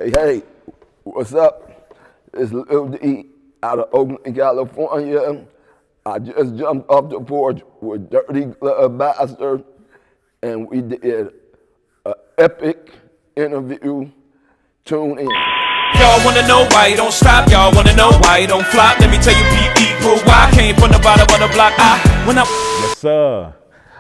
Hey, what's up? It's Lil D out of Oakland, California. I just jumped off the porch with Dirty Lil Bastard, and we did an epic interview. Tune in. Y'all wanna know why you don't stop? Y'all wanna know why you don't flop? Let me tell you, people, why I came from the bottom of the block. Yes, sir.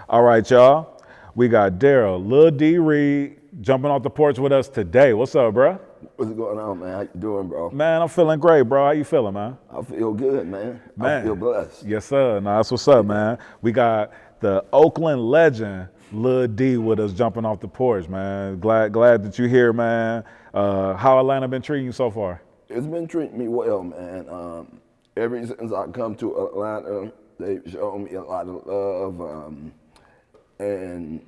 All right, y'all. We got Darryl Lil D Reed jumping off the porch with us today. What's up, bro? What's going on, man? How you doing, bro? Man, I'm feeling great, bro. How you feeling, man? I feel good, man. I feel blessed. Yes, sir. Nah, that's what's up, man. We got the Oakland legend Lil D with us jumping off the porch, man. Glad that you're here, man. How Atlanta been treating you so far? It's been treating me well, man. Ever since I come to Atlanta, they've shown me a lot of love, and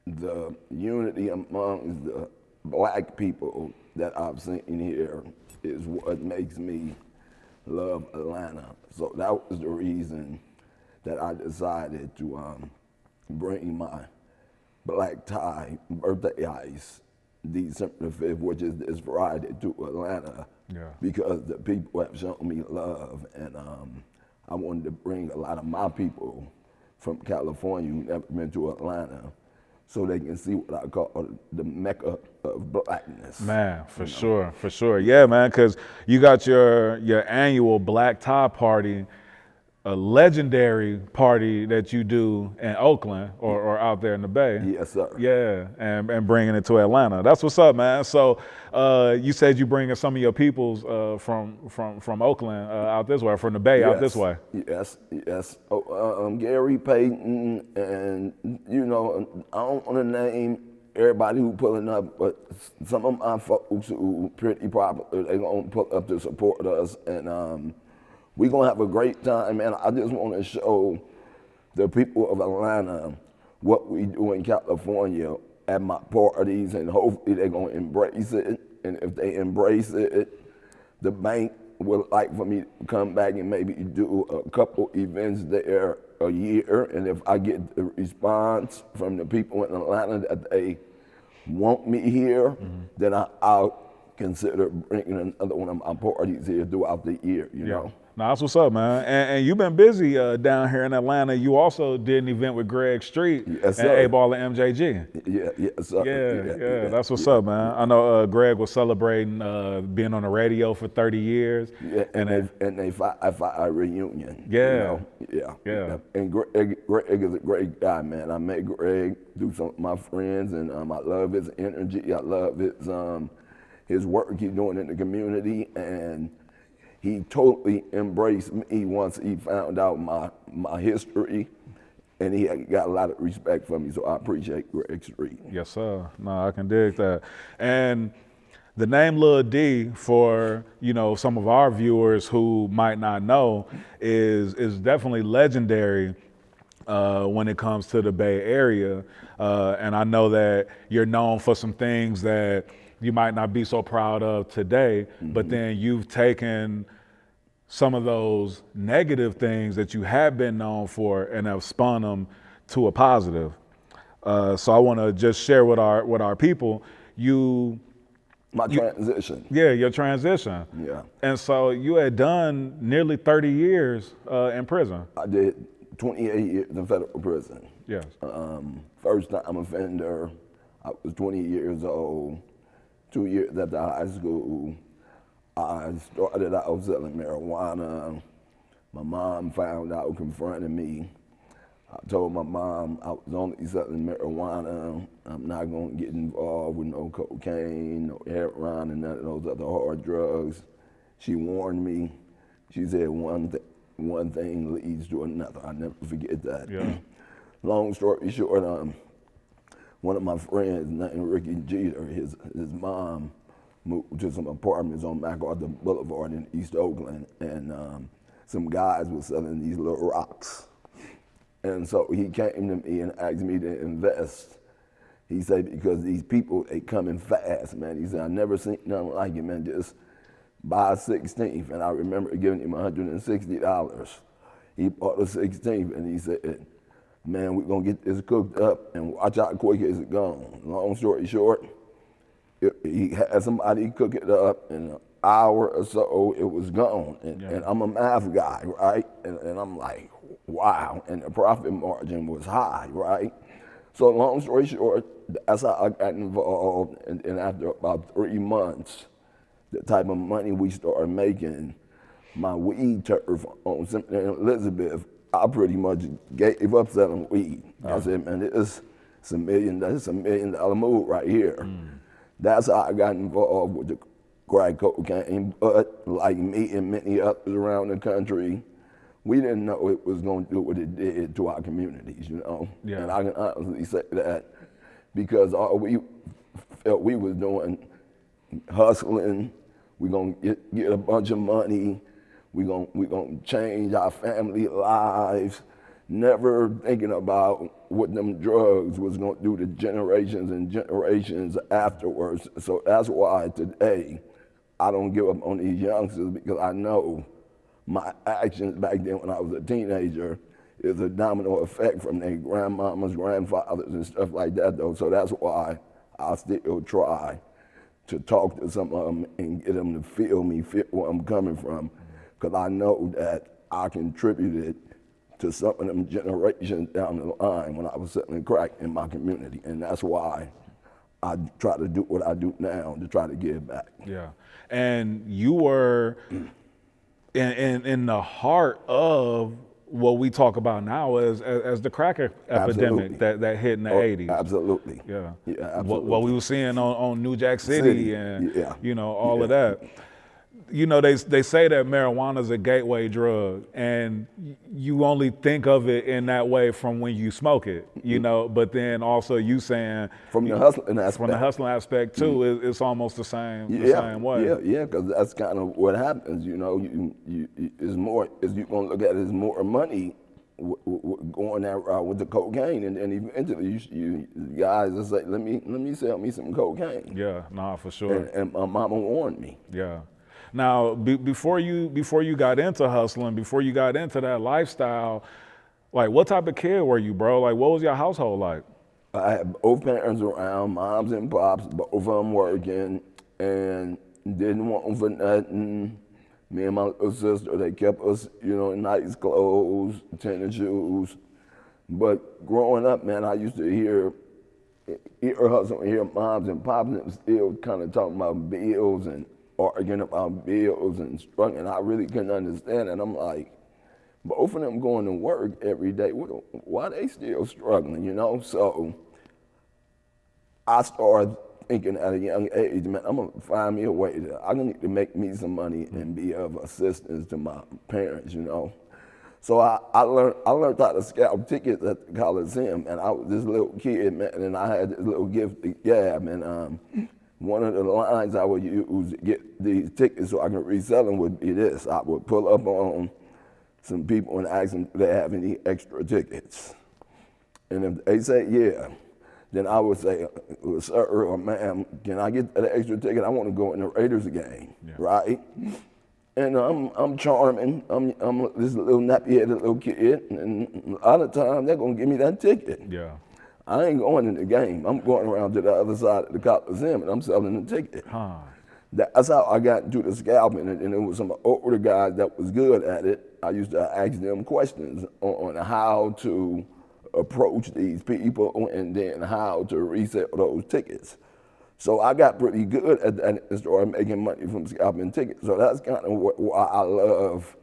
the unity amongst the black people that I've seen here is what makes me love Atlanta. So that was the reason that I decided to bring my black tie birthday ice December the 5th, which is this Friday, to Atlanta. Yeah. Because the people have shown me love, and I wanted to bring a lot of my people from California who never been to Atlanta, so they can see what I call the Mecca of blackness. Man, for sure. Yeah, man, because you got your annual black tie party, a legendary party that you do in Oakland or out there in the Bay. Yes, sir. Yeah, and bringing it to Atlanta. That's what's up, man. So you said you bringing some of your peoples from Oakland out this way, from the Bay out this way. Yes. Gary Payton, and I don't want to name everybody who pulling up, but some of my folks who pretty popular, they gonna pull up to support us, and we're going to have a great time, man. I just want to show the people of Atlanta what we do in California at my parties, and hopefully they're going to embrace it. And if they embrace it, the bank would like for me to come back and maybe do a couple events there a year. And if I get the response from the people in Atlanta that they want me here, then I'll consider bringing another one of my parties here throughout the year, you know? No, that's what's up, man. And you've been busy down here in Atlanta. You also did an event with Greg Street and A-Ball and MJG. Yes, sir. Yeah, that's what's up, man. I know Greg was celebrating being on the radio for 30 years. Yeah, and they five reunion. Yeah. Yeah. And Greg is a great guy, man. I met Greg through some of my friends, and I love his energy. I love his work he's doing in the community, and he totally embraced me once he found out my history, and he got a lot of respect for me, so I appreciate Greg Street. Yes, sir. No, I can dig that. And the name Lil D, for some of our viewers who might not know, is definitely legendary when it comes to the Bay Area. And I know that you're known for some things that you might not be so proud of today, but then you've taken some of those negative things that you have been known for and have spun them to a positive. So I want to just share with our people, My transition. Yeah, your transition. Yeah. And so you had done nearly 30 years in prison. I did 28 years in federal prison. Yes. First time offender, I was 20 years old. 2 years after high school, I started out selling marijuana. My mom found out, confronted me. I told my mom I was only selling marijuana. I'm not gonna get involved with no cocaine, no heroin, and none of those other hard drugs. She warned me. She said one thing leads to another. I never forget that. Yeah. Long story short, one of my friends named Ricky Jeter, his mom moved to some apartments on MacArthur Boulevard in East Oakland, and some guys were selling these little rocks. And so he came to me and asked me to invest. He said, because these people, they coming fast, man. He said, I never seen nothing like it, man. Just buy a 16th. And I remember giving him $160. He bought a 16th, and he said, man, we're gonna get this cooked up and watch how quick it's gone. Long story short, he had somebody cook it up in an hour or so, it was gone. And I'm a math guy, right? And I'm like, wow. And the profit margin was high, right? So long story short, that's how I got involved. And after about 3 months, the type of money we started making, my weed turf on St. Elizabeth, I pretty much gave up selling weed. I said, man, it's a $1 million move right here. That's how I got involved with the crack cocaine. But like me and many others around the country, we didn't know it was going to do what it did to our communities, you know? Yeah. And I can honestly say that because all we felt we was doing, hustling, we gonna get a bunch of money, we gonna change our family lives, never thinking about what them drugs was gonna do to generations and generations afterwards. So that's why today I don't give up on these youngsters, because I know my actions back then when I was a teenager is a domino effect from their grandmamas, grandfathers, and stuff like that, though. So that's why I still try to talk to some of them and get them to feel me, feel where I'm coming from, because I know that I contributed to some of them generations down the line when I was selling crack in my community, and that's why I try to do what I do now to try to give back. Yeah, and you were in the heart of what we talk about now as the crack epidemic that hit in the 80s. Absolutely. Yeah. Yeah, absolutely. What we were seeing on New Jack City and you know, all of that. You know, they say that marijuana is a gateway drug, and you only think of it in that way from when you smoke it, you know, but then also you saying from the hustling aspect. From the hustling aspect too, it's almost the same way. Yeah, because that's kind of what happens, you know. You is more, as you gonna look at it, is more money going that route with the cocaine, and then eventually you guys will say, let me sell me some cocaine. Yeah, nah, for sure. And my mama warned me. Yeah. Now, before you got into hustling, before you got into that lifestyle, like what type of kid were you, bro? Like what was your household like? I had both parents around, moms and pops, both of them working, and didn't want them for nothing. Me and my little sister, they kept us, you know, in nice clothes, tennis shoes. But growing up, man, I used to hear hustle and hear moms and pops and still kind of talking about bills and arguing about bills and struggling. I really couldn't understand it. I'm like, both of them going to work every day. Why they still struggling, you know? So I started thinking at a young age, man, I'm gonna find me a way I need to make me some money and be of assistance to my parents, you know? So I learned how to scalp tickets at the Coliseum, and I was this little kid, man, and I had this little gift to gab, and one of the lines I would use to get these tickets so I can resell them would be this. I would pull up on some people and ask them, do they have any extra tickets? And if they say yeah, then I would say, sir or ma'am, can I get that extra ticket? I want to go in the Raiders game, right? And I'm charming. I'm this little nappy-headed little kid, and a lot of times they're gonna give me that ticket. Yeah. I ain't going in the game. I'm going around to the other side of the Coliseum and I'm selling the ticket. That's how I got into the scalping, and it was some older guys that was good at it. I used to ask them questions on how to approach these people and then how to resell those tickets. So I got pretty good at that and started making money from scalping tickets. So that's kind of why I love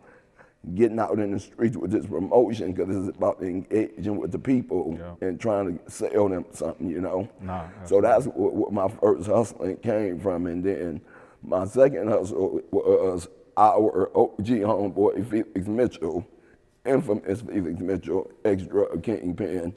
getting out in the streets with this promotion, because it's about engaging with the people and trying to sell them something, you know? So that's what my first hustling came from. And then my second hustle was our OG homeboy, Felix Mitchell, infamous Felix Mitchell, ex-drug kingpin.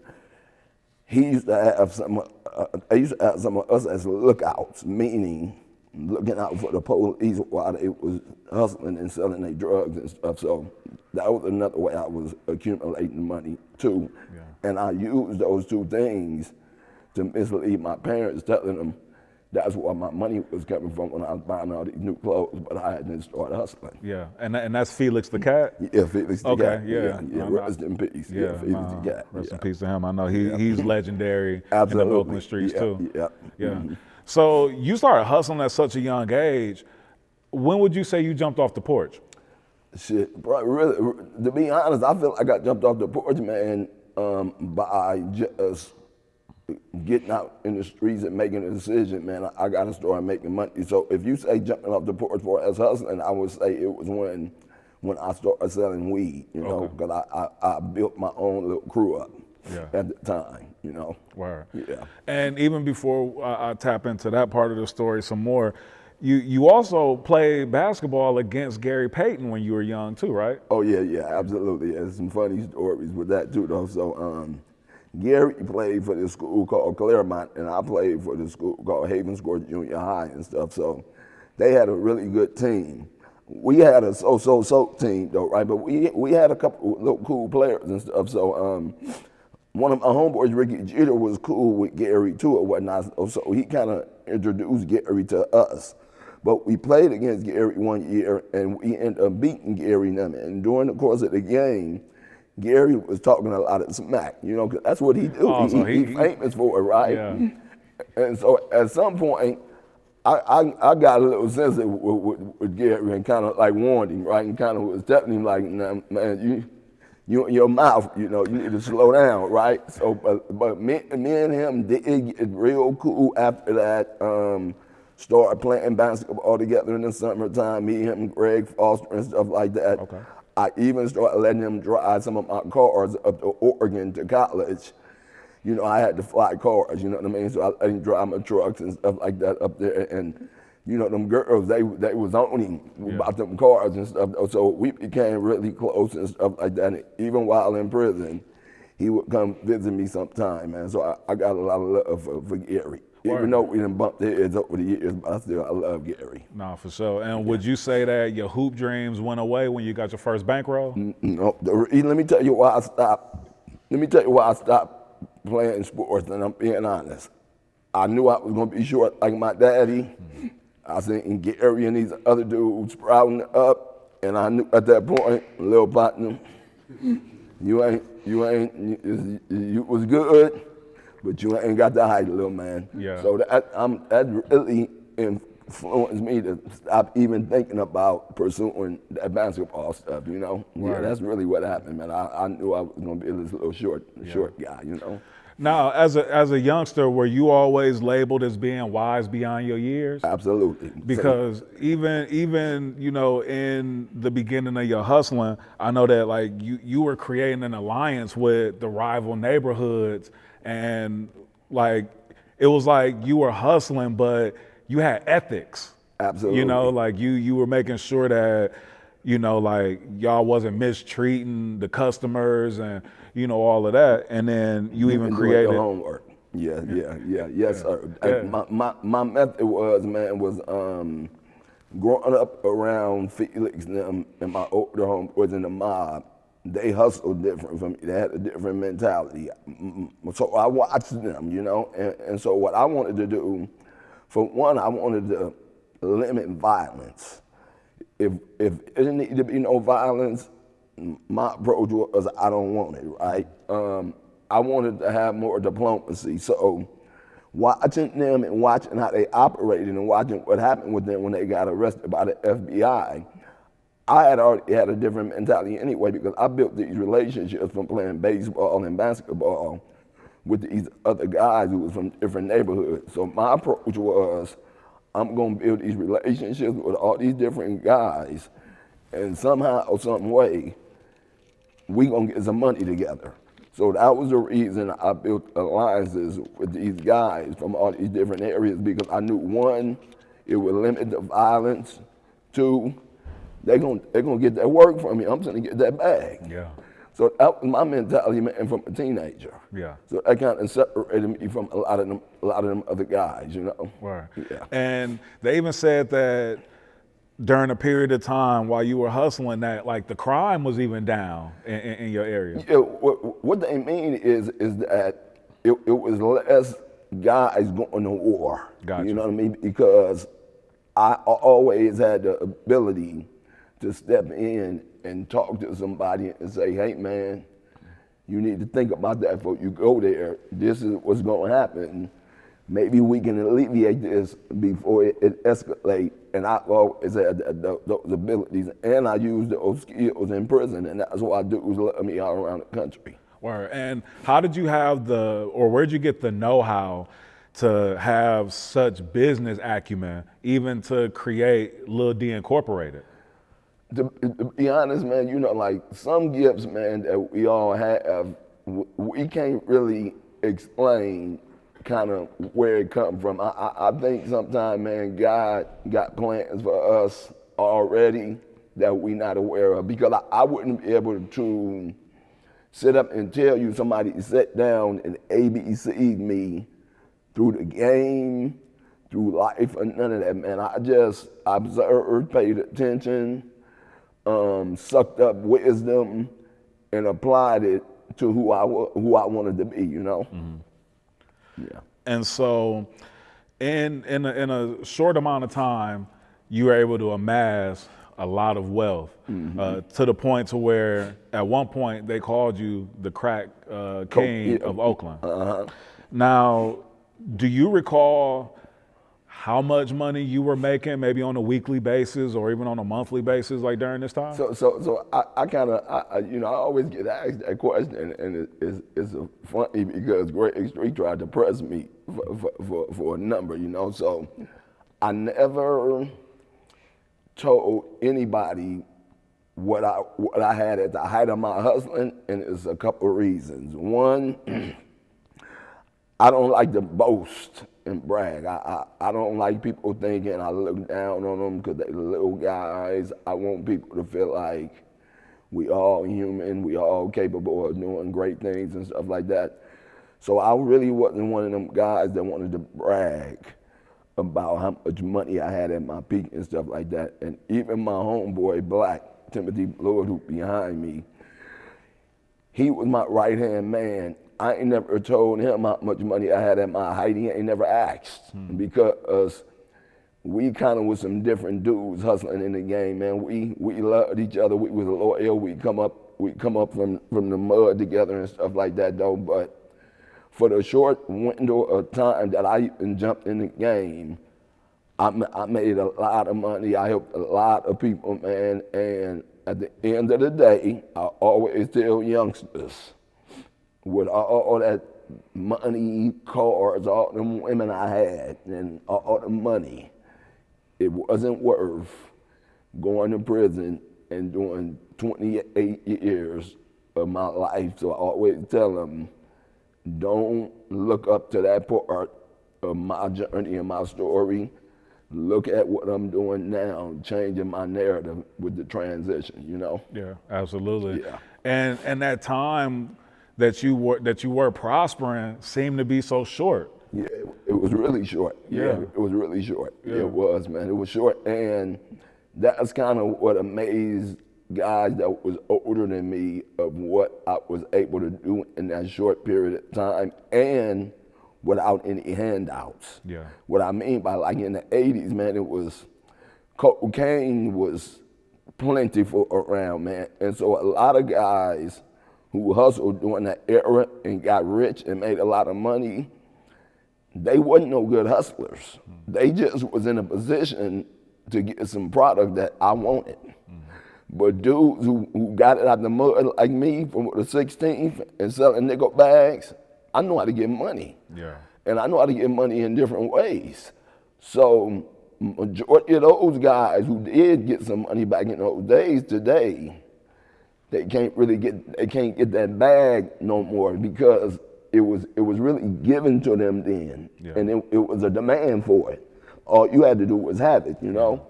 He used to have some of us as lookouts, meaning looking out for the police while they was hustling and selling their drugs and stuff. So that was another way I was accumulating money too. And I used those two things to mislead my parents, telling them that's where my money was coming from when I was buying all these new clothes, but I hadn't started hustling. Yeah, and that's Felix the Cat? Yeah, Felix the Cat. Yeah, rest in peace. Yeah, Felix the Cat. Rest in peace to him. I know he's legendary in the Absolutely. Oakland streets too. Yeah. Yeah. So you started hustling at such a young age. When would you say you jumped off the porch? Shit, bro, really, to be honest, I feel like I got jumped off the porch, man, by just getting out in the streets and making a decision, man. I got to start making money. So if you say jumping off the porch for us hustling, I would say it was when I started selling weed, you know, because I built my own little crew up at the time, you know. Word. Yeah. And even before I tap into that part of the story some more, you also played basketball against Gary Payton when you were young too, right? Oh yeah, absolutely. There's some funny stories with that too, though. So Gary played for this school called Claremont, and I played for this school called Havens Court Junior High and stuff. So they had a really good team. We had a so team though, right? But we had a couple little cool players and stuff. So one of my homeboys, Ricky Jeter, was cool with Gary too or whatnot. So he kind of introduced Gary to us. But we played against Gary one year, and we ended up beating Gary and them. And during the course of the game, Gary was talking a lot of smack, you know, 'cause that's what he do. Oh, so he famous for it, right? Yeah. And so at some point, I got a little sensitive with Gary and kind of like warned him, right? And kind of was telling him like, nah, man, you in your mouth, you know, you need to slow down, right? So, but me and him did get real cool after that. Started playing basketball together in the summertime, me, him, Greg Foster and stuff like that. Okay. I even started letting him drive some of my cars up to Oregon to college. You know, I had to fly cars, you know what I mean? So I let him drive my trucks and stuff like that up there. And, you know, them girls, they was on him about them cars and stuff. So we became really close and stuff like that. And even while in prison, he would come visit me sometime, man. So I got a lot of love for Gary. Even though we done bumped heads over the years, but I love Gary. No, for sure. And would you say that your hoop dreams went away when you got your first bankroll? No, let me tell you why I stopped. Let me tell you why I stopped playing sports, and I'm being honest. I knew I was gonna be short like my daddy. I seen Gary and these other dudes sprouting up, and I knew at that point, little partner, you was good. But you ain't got the height, little man. Yeah. So that really influenced me to stop even thinking about pursuing that basketball stuff, you know? Right. Yeah, that's really what happened, man. I knew I was gonna be this little short guy, you know? Now, as a youngster, were you always labeled as being wise beyond your years? Absolutely. Because even you know, in the beginning of your hustling, I know that like you were creating an alliance with the rival neighborhoods, and like it was like you were hustling, but you had ethics. Absolutely. You know, like you were making sure that, you know, like y'all wasn't mistreating the customers and, you know, all of that. And then you even created the homework. Yes, sir. Yeah. My method was growing up around Felix and them and my older homeboys in the mob. They hustled different from me. They had a different mentality. So I watched them, you know, and so what I wanted to do, for one, I wanted to limit violence. If it didn't need to be no violence, my approach was I don't want it, right? I wanted to have more diplomacy. So watching them and watching how they operated and watching what happened with them when they got arrested by the FBI, I had already had a different mentality anyway because I built these relationships from playing baseball and basketball with these other guys who was from different neighborhoods. So my approach was, I'm gonna build these relationships with all these different guys, and somehow or some way, we gonna get some money together. So that was the reason I built alliances with these guys from all these different areas because I knew one, it would limit the violence. Two, they're gonna get that work from me. I'm gonna get that bag. Yeah. So that was my mentality, man, from a teenager. Yeah. So that kind of separated me from a lot of them other guys, you know. Right. Yeah. And they even said that during a period of time while you were hustling, that like the crime was even down in your area. Yeah. What they mean is that it was less guys going to war. Gotcha. You know what I mean? Because I always had the ability to step in and talk to somebody and say, hey man, you need to think about that before you go there. This is what's gonna happen. maybe we can alleviate this before it escalates. And I always had those abilities, and I used those skills in prison, and that's why dudes love me all around the country. Word. And how did you have or where'd you get the know-how to have such business acumen, even to create Lil D Incorporated? To be honest, man, you know, like some gifts, man, that we all have, we can't really explain kind of where it come from. I think sometimes, man, God got plans for us already that we not aware of, because I wouldn't be able to sit up and tell you somebody sat down and ABC'd me through the game, through life, and none of that, man. I just observed, paid attention, sucked up wisdom, and applied it to who I wanted to be, you know? Mm-hmm. Yeah. And so in a short amount of time, you were able to amass a lot of wealth, to the point to where at one point they called you the crack king of Oakland. Now, do you recall how much money you were making, maybe on a weekly basis or even on a monthly basis, like during this time? So I kind of, you know, I always get asked that question, and it's funny because Greg Street tried to press me for a number, you know. So I never told anybody what I had at the height of my hustling, and it's a couple of reasons. One, I don't like to boast and brag. I don't like people thinking I look down on them because they're little guys. I want people to feel like we all human, we all capable of doing great things and stuff like that. So I really wasn't one of them guys that wanted to brag about how much money I had at my peak and stuff like that. And even my homeboy, Black, Timothy Lord, who's behind me, he was my right-hand man. I ain't never told him how much money I had at my height. He ain't never asked, because we kind of was some different dudes hustling in the game, man. We loved each other. We was loyal. We come up from the mud together and stuff like that, though. But for the short window of time that I even jumped in the game, I made a lot of money. I helped a lot of people, man. And at the end of the day, I always tell youngsters, with all that money, cars, all them women I had, and all the money, it wasn't worth going to prison and doing 28 years of my life. So I always tell them, don't look up to that part of my journey and my story. Look at what I'm doing now, changing my narrative with the transition, you know? Yeah, absolutely. Yeah. And that time that you were prospering seemed to be so short. Yeah, it was really short. Yeah, it was really short. Yeah. It was, man. It was short, and that's kind of what amazed guys that was older than me of what I was able to do in that short period of time, and without any handouts. Yeah. What I mean by, like, in the 80s, man, it was, cocaine was plentiful around, man. And so a lot of guys who hustled during that era and got rich and made a lot of money, they wasn't no good hustlers. They just was in a position to get some product that I wanted. But dudes who got it out the mud like me from the 16th and selling nickel bags, I know how to get money. Yeah. And I know how to get money in different ways. So majority of those guys who did get some money back in those days today, they can't get that bag no more, because it was really given to them then. Yeah. And it was a demand for it. All you had to do was have it, you know?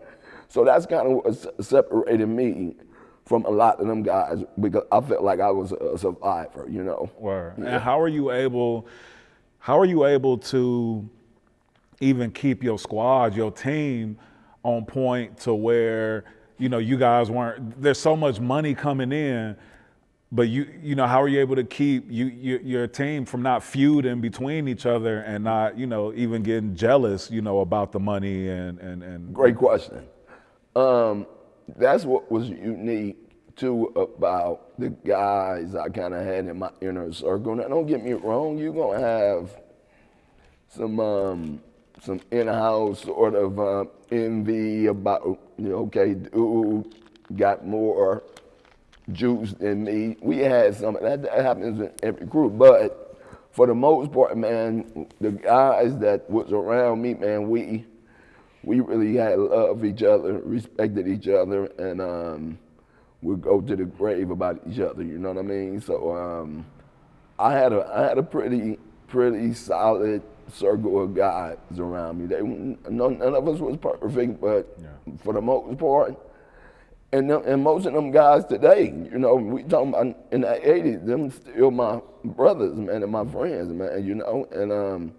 So that's kind of what separated me from a lot of them guys, because I felt like I was a survivor, you know? Word. Yeah. And how are you able to even keep your squad, your team on point to where, you know, you guys there's so much money coming in, but you know, how are you able to keep your team from not feuding between each other and not, you know, even getting jealous, you know, about the money and Great question. That's what was unique too about the guys I kind of had in my inner circle. Now, don't get me wrong, you're gonna have some in-house sort of envy about, okay, dude got more juice than me. We had some of that. That happens in every group, but for the most part, man, the guys that was around me, man, we really had love each other, respected each other, and would go to the grave about each other. You know what I mean? So I had a pretty solid circle of guys around me. None of us was perfect, but for the most part. And most of them guys today, we talking about in the 80s, them still my brothers, man, and my friends, man, and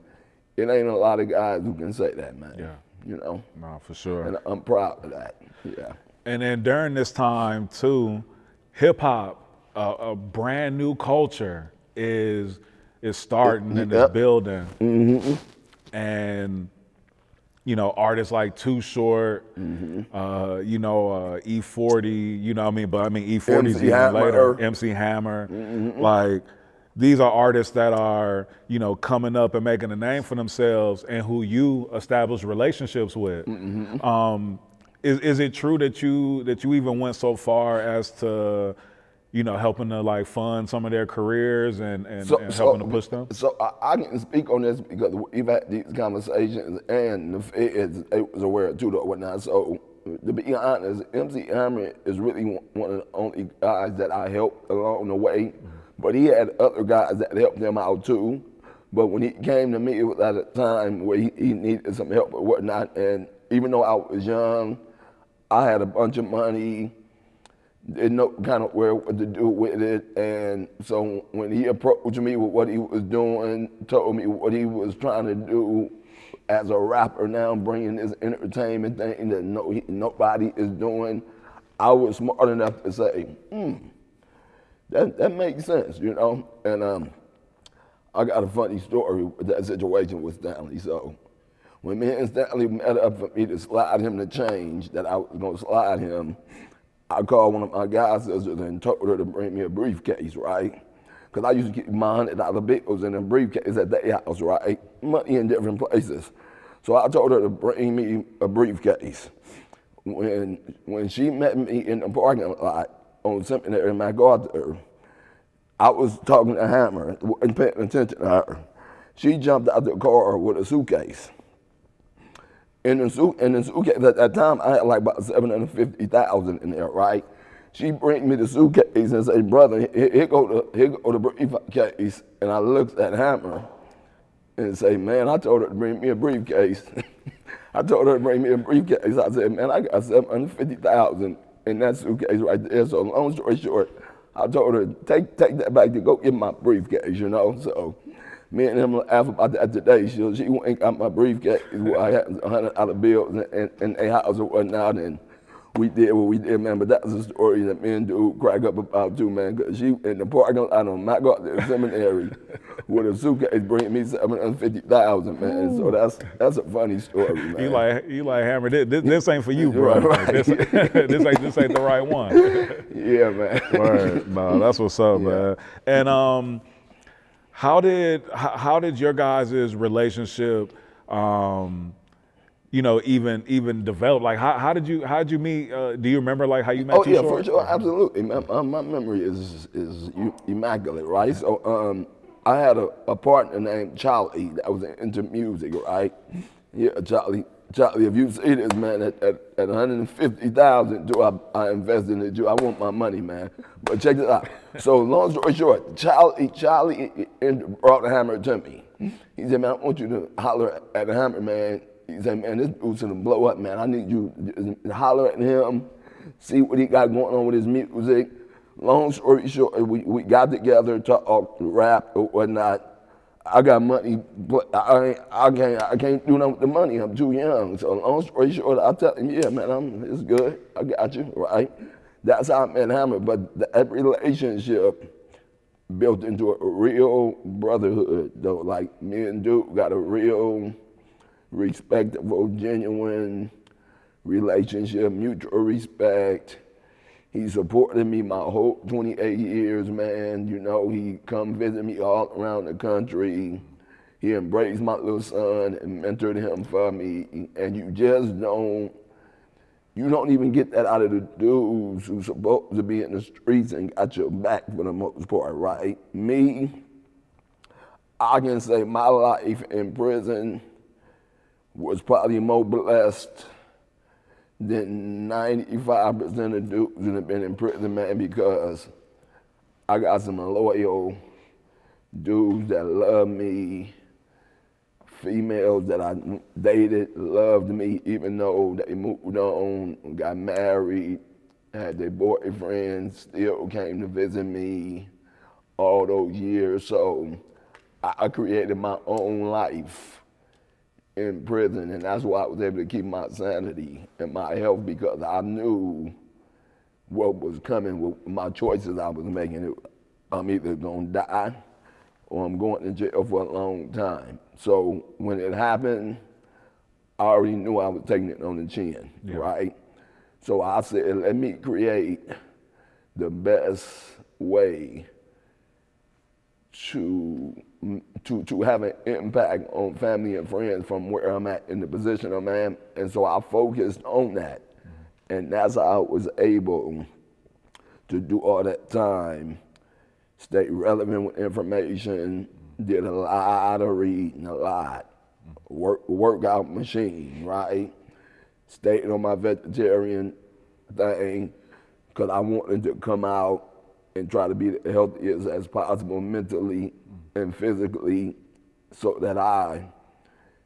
it ain't a lot of guys who can say that, man. Yeah. No, for sure. And I'm proud of that, yeah. And then during this time too, hip hop, a brand new culture is starting and is building. Mm-hmm. And artists like Too Short, E40, but E40's MC even Hammer. later, MC Hammer. Like, these are artists that are, coming up and making a name for themselves and who you establish relationships with. Is it true that you even went so far as to, helping to like fund some of their careers and helping to push them? So I can speak on this because we've had these conversations and the feds was aware too or whatnot. So to be honest, MC Hammer is really one of the only guys that I helped along the way. But he had other guys that helped him out too. But when he came to me, it was at a time where he needed some help or whatnot. And even though I was young, I had a bunch of money, didn't know kind of what to do with it. And so when he approached me with what he was doing, told me what he was trying to do as a rapper now, bringing this entertainment thing that nobody is doing, I was smart enough to say, that makes sense, And I got a funny story with that situation with Stanley. So when me and Stanley met up for me to slide him the change that I was gonna slide him, I called one of my guy sisters and told her to bring me a briefcase, right? Because I used to keep my $100 bills in a briefcase at their house, right? Money in different places. So I told her to bring me a briefcase. When she met me in the parking lot on Seminary in MacArthur, I was talking to Hammer and paying attention to her. She jumped out the car with a suitcase. In the suitcase at that time, I had like about $750,000 in there, right? She bring me the suitcase and say, brother, here go the briefcase. And I looked at Hammer and say, man, I told her to bring me a briefcase. I told her to bring me a briefcase. I said, man, I got $750,000 in that suitcase right there. So long story short, I told her, take that back to go get my briefcase, So me and him laugh about that today. She went and got my briefcase where I had $100 bills in a house or whatnot, and we did what we did, man. But that's a story that me and dude crack up about too, man. Cause she in the parking lot on MacArthur Seminary with a suitcase bringing me $750,000, man. So that's a funny story, man. You like Hammer? This ain't for you, bro. Right. This ain't the right one. Yeah, man. Right. No, that's what's up, man. And how did your guys' relationship, even develop? Like, how did you meet? Do you remember like how you met? Oh yeah, for sure, absolutely. My memory is immaculate, right? So I had a partner named Charlie that was into music, right? Yeah, Charlie, if you see this, man, at $150,000, I invested in it. I want my money, man. But check this out. So long story short, Charlie brought the Hammer to me. He said, man, I want you to holler at the Hammer, man. He said, man, this dude's gonna blow up, man. I need you to holler at him, see what he got going on with his music. Long story short, we got together, talked, rap or whatnot. I got money, but I can't do nothing with the money. I'm too young. So long story short, I tell him, yeah, man, it's good. I got you, right? That's how I met Hammer. But that relationship built into a real brotherhood, though. Like me and Duke got a real respectable, genuine relationship, mutual respect. He supported me my whole 28 years, man. He come visit me all around the country. He embraced my little son and mentored him for me. And you just don't even get that out of the dudes who's supposed to be in the streets and got your back for the most part, right? Me, I can say my life in prison was probably more blessed than 95% of dudes that have been in prison, man, because I got some loyal dudes that love me, females that I dated loved me, even though they moved on, got married, had their boyfriends, still came to visit me all those years. So I created my own life in prison, and that's why I was able to keep my sanity and my health, because I knew what was coming with my choices I was making. I'm either gonna die or I'm going to jail for a long time. So when it happened, I already knew I was taking it on the chin, right? So I said, let me create the best way to have an impact on family and friends from where I'm at in the position I'm in. And so I focused on that. And that's how I was able to do all that time, stay relevant with information, did a lot of reading, a lot. Workout machine, right? Stayed on my vegetarian thing because I wanted to come out and try to be the healthiest as possible mentally and physically, so that I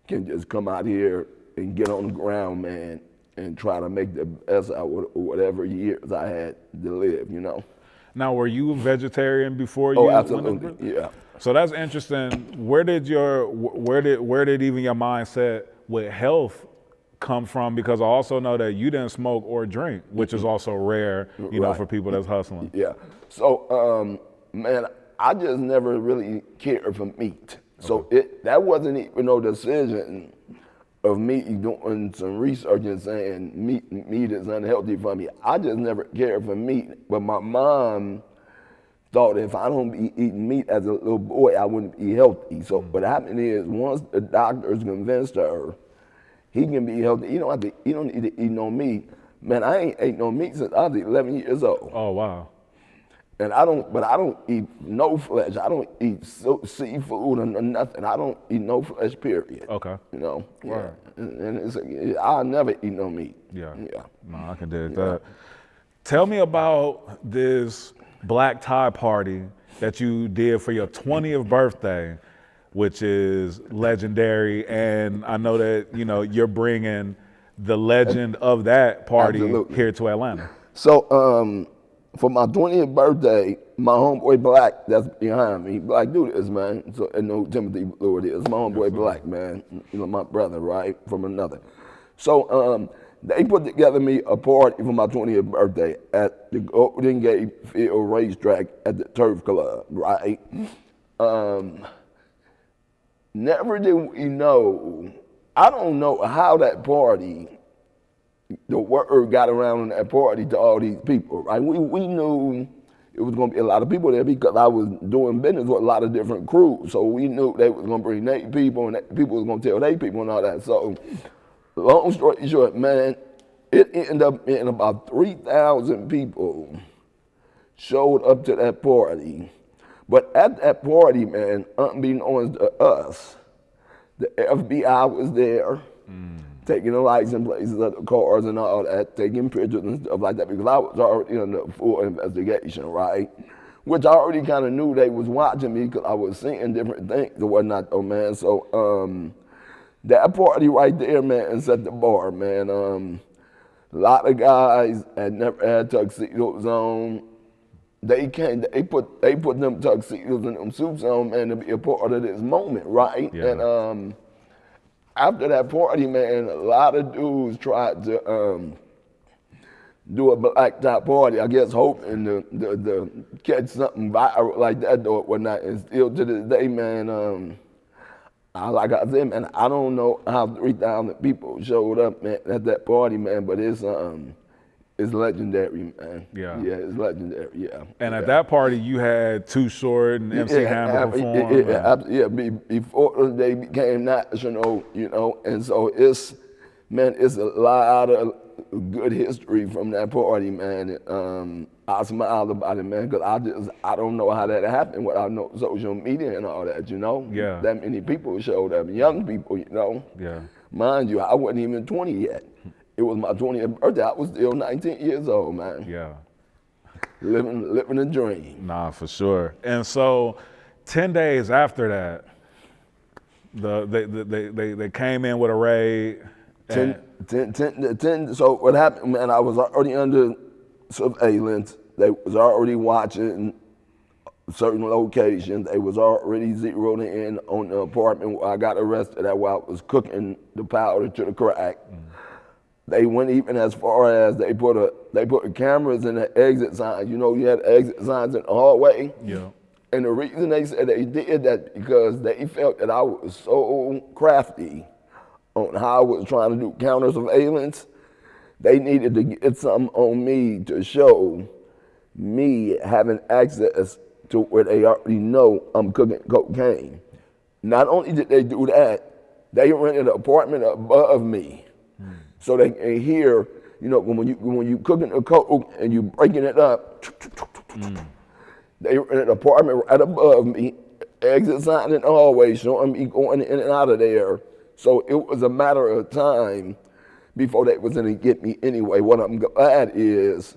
can just come out here and get on the ground, man, and try to make the best out of whatever years I had to live, you know? Now, were you vegetarian before you? Oh, absolutely, yeah. So that's interesting. Where did even your mindset with health come from? Because I also know that you didn't smoke or drink, which is also rare, you know, for people that's hustling. Yeah. So, man, I just never really cared for meat. So that wasn't even no decision of me doing some research and saying meat is unhealthy for me. I just never cared for meat. But my mom thought if I don't be eating meat as a little boy, I wouldn't be healthy. So what happened is, once the doctors convinced her he can be healthy, you don't need to eat no meat. Man, I ain't ate no meat since I was 11 years old. Oh, wow. And I don't eat no flesh. I don't eat seafood or nothing. I don't eat no flesh, period. Okay. You know? Right. Yeah. And I'll never eat no meat. Yeah. Yeah. No, I can dig that. Tell me about this black tie party that you did for your 20th birthday, which is legendary. And I know that, you know, you're bringing the legend of that party here to Atlanta. So, for my 20th birthday, my homeboy Black, that's behind me, Black do this, man. So, and no Timothy Blue it is. My homeboy Black, man. You know, my brother, right, from another. So, they put together me a party for my 20th birthday at the Golden Gate Field Racetrack at the Turf Club, right? Never did we know, I don't know how that party, the word got around in that party to all these people, right? We knew it was gonna be a lot of people there because I was doing business with a lot of different crews. So we knew they was gonna bring their people and people was gonna tell their people and all that. So long story short, man, it ended up being about 3,000 people showed up to that party. But at that party, man, unbeknownst to us, the FBI was there. Taking the license plates of the cars and all that, taking pictures and stuff like that, because I was already in the full investigation, right? Which I already kind of knew they was watching me because I was seeing different things and whatnot, though, man. So that party right there, man, set the bar, man. A lot of guys had never had tuxedos on. They put them tuxedos and them suits on, man, to be a part of this moment, right? Yeah. And after that party, man, a lot of dudes tried to do a black tie party, I guess hoping to catch something viral like that or whatnot. And still to this day, man, like I said, man, I don't know how 3,000 people showed up, man, at that party, man, but It's legendary, man. Yeah. Yeah, it's legendary, yeah. And yeah. at that party, you had Too Short and MC Hammer perform. Before they became national, you know, and so it's a lot of good history from that party, man. I smile about it, man, because I don't know how that happened without no social media and all that, you know? Yeah. That many people showed up, young people, you know? Yeah. Mind you, I wasn't even 20 yet. It was my 20th birthday. I was still 19 years old, man. Yeah. Living a dream. Nah, for sure. And so 10 days after that, they came in with a raid. So what happened, man, I was already under surveillance. They was already watching certain locations. They was already zeroed in on the apartment where I got arrested at while I was cooking the powder to the crack. They went even as far as they put cameras in the exit signs. You know, you had exit signs in the hallway. Yeah. And the reason they said they did that because they felt that I was so crafty on how I was trying to do counter surveillance. They needed to get something on me to show me having access to where they already know I'm cooking cocaine. Not only did they do that, they rented an apartment above me. So they can hear, you know, when you cooking the coke and you breaking it up, they rented an apartment right above me, exit sign in the hallway showing me going in and out of there. So it was a matter of time before they was gonna get me anyway. What I'm glad is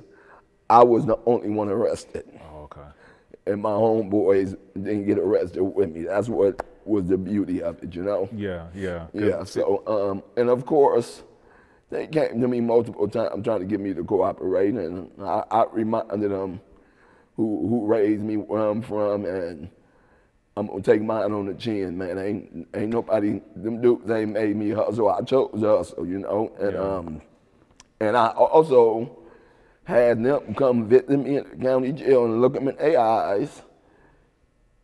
I was the only one arrested. Oh, okay. And my homeboys didn't get arrested with me. That's what was the beauty of it, you know? Yeah, yeah. Yeah, so, and of course, they came to me multiple times trying to get me to cooperate, and I reminded them who raised me, where I'm from, and I'm gonna take mine on the chin, man. Ain't nobody, them dudes ain't made me hustle. I chose to hustle, you know? And and I also had them come visit me in the county jail and look them in their eyes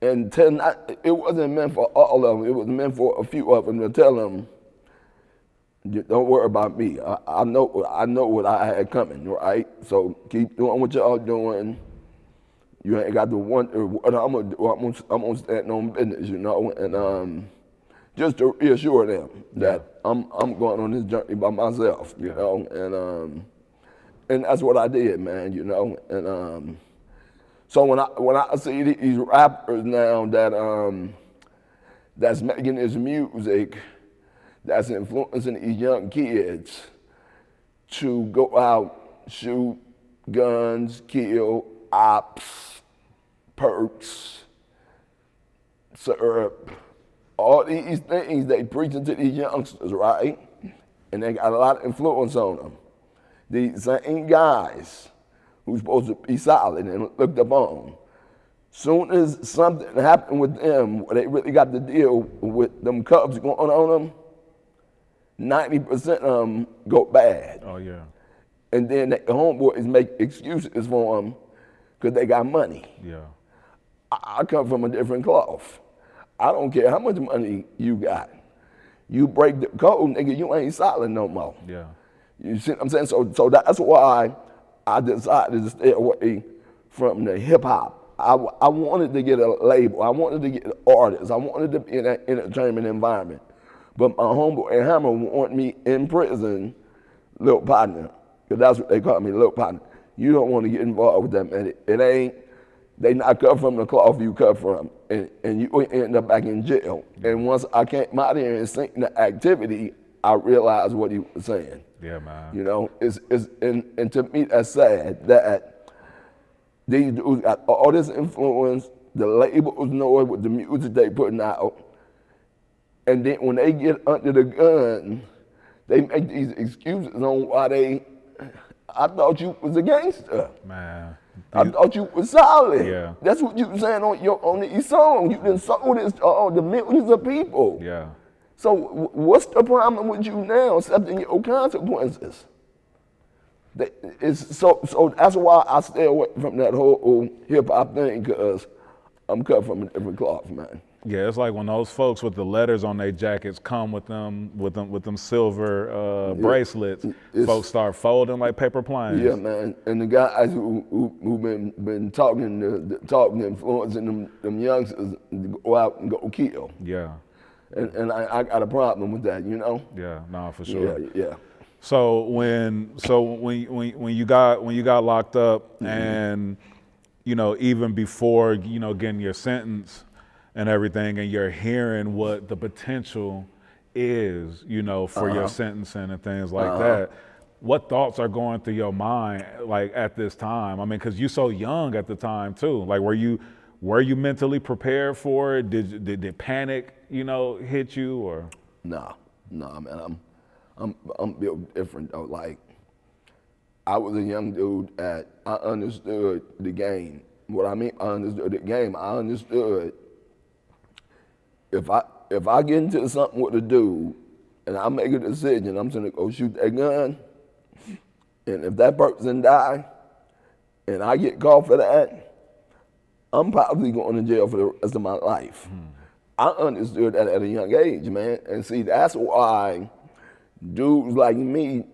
and tell them, it wasn't meant for all of them, it was meant for a few of them to tell them, don't worry about me. I know what I had coming, right? So keep doing what y'all doing. You ain't got to wonder what I'm gonna do. I'm gonna stand on business, you know, and just to reassure them that I'm going on this journey by myself, you know, and that's what I did, man, you know, and so when I see these rappers now that's making this music, that's influencing these young kids to go out, shoot guns, kill, ops, perks, syrup, all these things they preaching to these youngsters, right? And they got a lot of influence on them. These same guys who's supposed to be solid and looked upon, soon as something happened with them where they really got to deal with them cubs going on them, 90% of them go bad. Oh, yeah. And then the homeboys make excuses for them because they got money. Yeah. I come from a different cloth. I don't care how much money you got. You break the code, nigga, you ain't solid no more. Yeah. You see what I'm saying? So that's why I decided to stay away from the hip hop. I wanted to get a label. I wanted to get an artist. I wanted to be in that entertainment environment. But my homeboy Hammer wanted me in prison, little partner, because that's what they call me, little partner. You don't want to get involved with them, man. It ain't, they not cut from the cloth you cut from, and you end up back in jail. And once I came out here and seen the activity, I realized what he was saying. Yeah, man. You know, and to me that's sad that these dudes got all this influence, the labels know it with the music they putting out, and then when they get under the gun, they make these excuses on why I thought you was a gangster. Man. I thought you was solid. Yeah. That's what you were saying on these songs. You done sold this to all the millions of people. Yeah. So what's the problem with you now, accepting your consequences? So that's why I stay away from that whole hip hop thing, because I'm cut from a different cloth, man. Yeah, it's like when those folks with the letters on their jackets come with them silver bracelets. Folks start folding like paper planes. Yeah, man. And the guys who been talking, influencing them youngsters to go out and go kill. Yeah. And I got a problem with that, you know. Yeah, no, for sure. Yeah. So when you got locked up, and even before getting your sentence and everything, and you're hearing what the potential is, for your sentencing and things like that, what thoughts are going through your mind like at this time? I mean, because you're so young at the time too. Like, were you mentally prepared for it? Did panic hit you, or? Nah, man. I'm built different though. Like, I was a young dude I understood the game. What I mean, I understood the game. I understood if I get into something with a dude and I make a decision, I'm gonna go shoot that gun, and if that person die and I get caught for that, I'm probably going to jail for the rest of my life. I understood that at a young age, man. And see, that's why dudes like me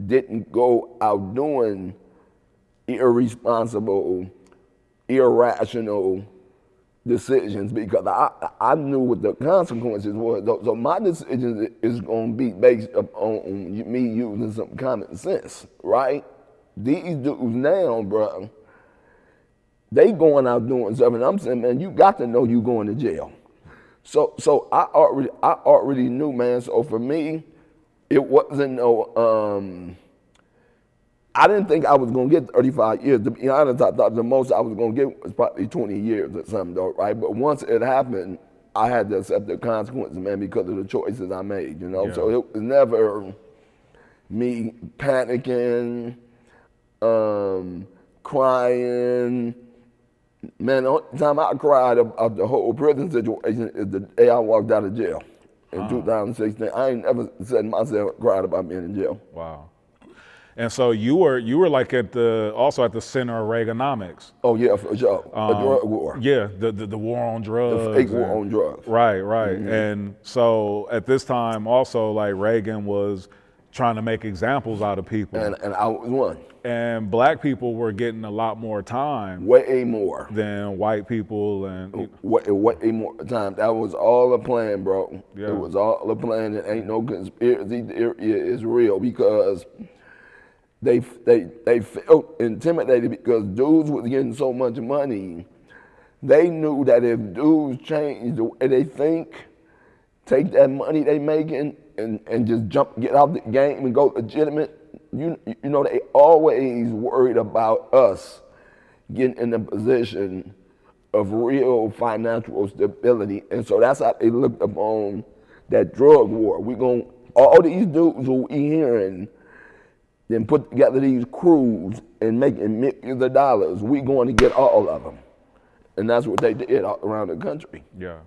didn't go out doing irresponsible, irrational decisions, because I knew what the consequences were. So my decision is going to be based on me using some common sense, right? These dudes now, bro, they going out doing something. I'm saying, man, you got to know you going to jail. So I already knew, man. So for me, it wasn't no. I didn't think I was gonna get 35 years. To be honest, I thought the most I was gonna get was probably 20 years or something, though, right? But once it happened, I had to accept the consequences, man, because of the choices I made. Yeah. So it was never me panicking, crying. Man, the only time I cried about the whole prison situation is the day I walked out of jail in 2016. I ain't never said myself cried about being in jail. Wow. And so you were like also at the center of Reaganomics. Oh yeah, for sure. The drug war. Yeah, the war on drugs. The fake war on drugs. Right. Mm-hmm. And so at this time also, like, Reagan was trying to make examples out of people. And I was one. And black people were getting a lot more time. Way more. Than white people, and way more time. That was all a plan, bro. Yeah. It was all a plan. It ain't no conspiracy theory. It's real, because they felt intimidated because dudes was getting so much money. They knew that if dudes changed the way they think, take that money they making and just get out the game and go legitimate, you know, they always worried about us getting in a position of real financial stability. And so that's how they looked upon that drug war. All these dudes who we hearing, then put together these crews and making millions of dollars, we going to get all of them. And that's what they did all around the country. Yeah.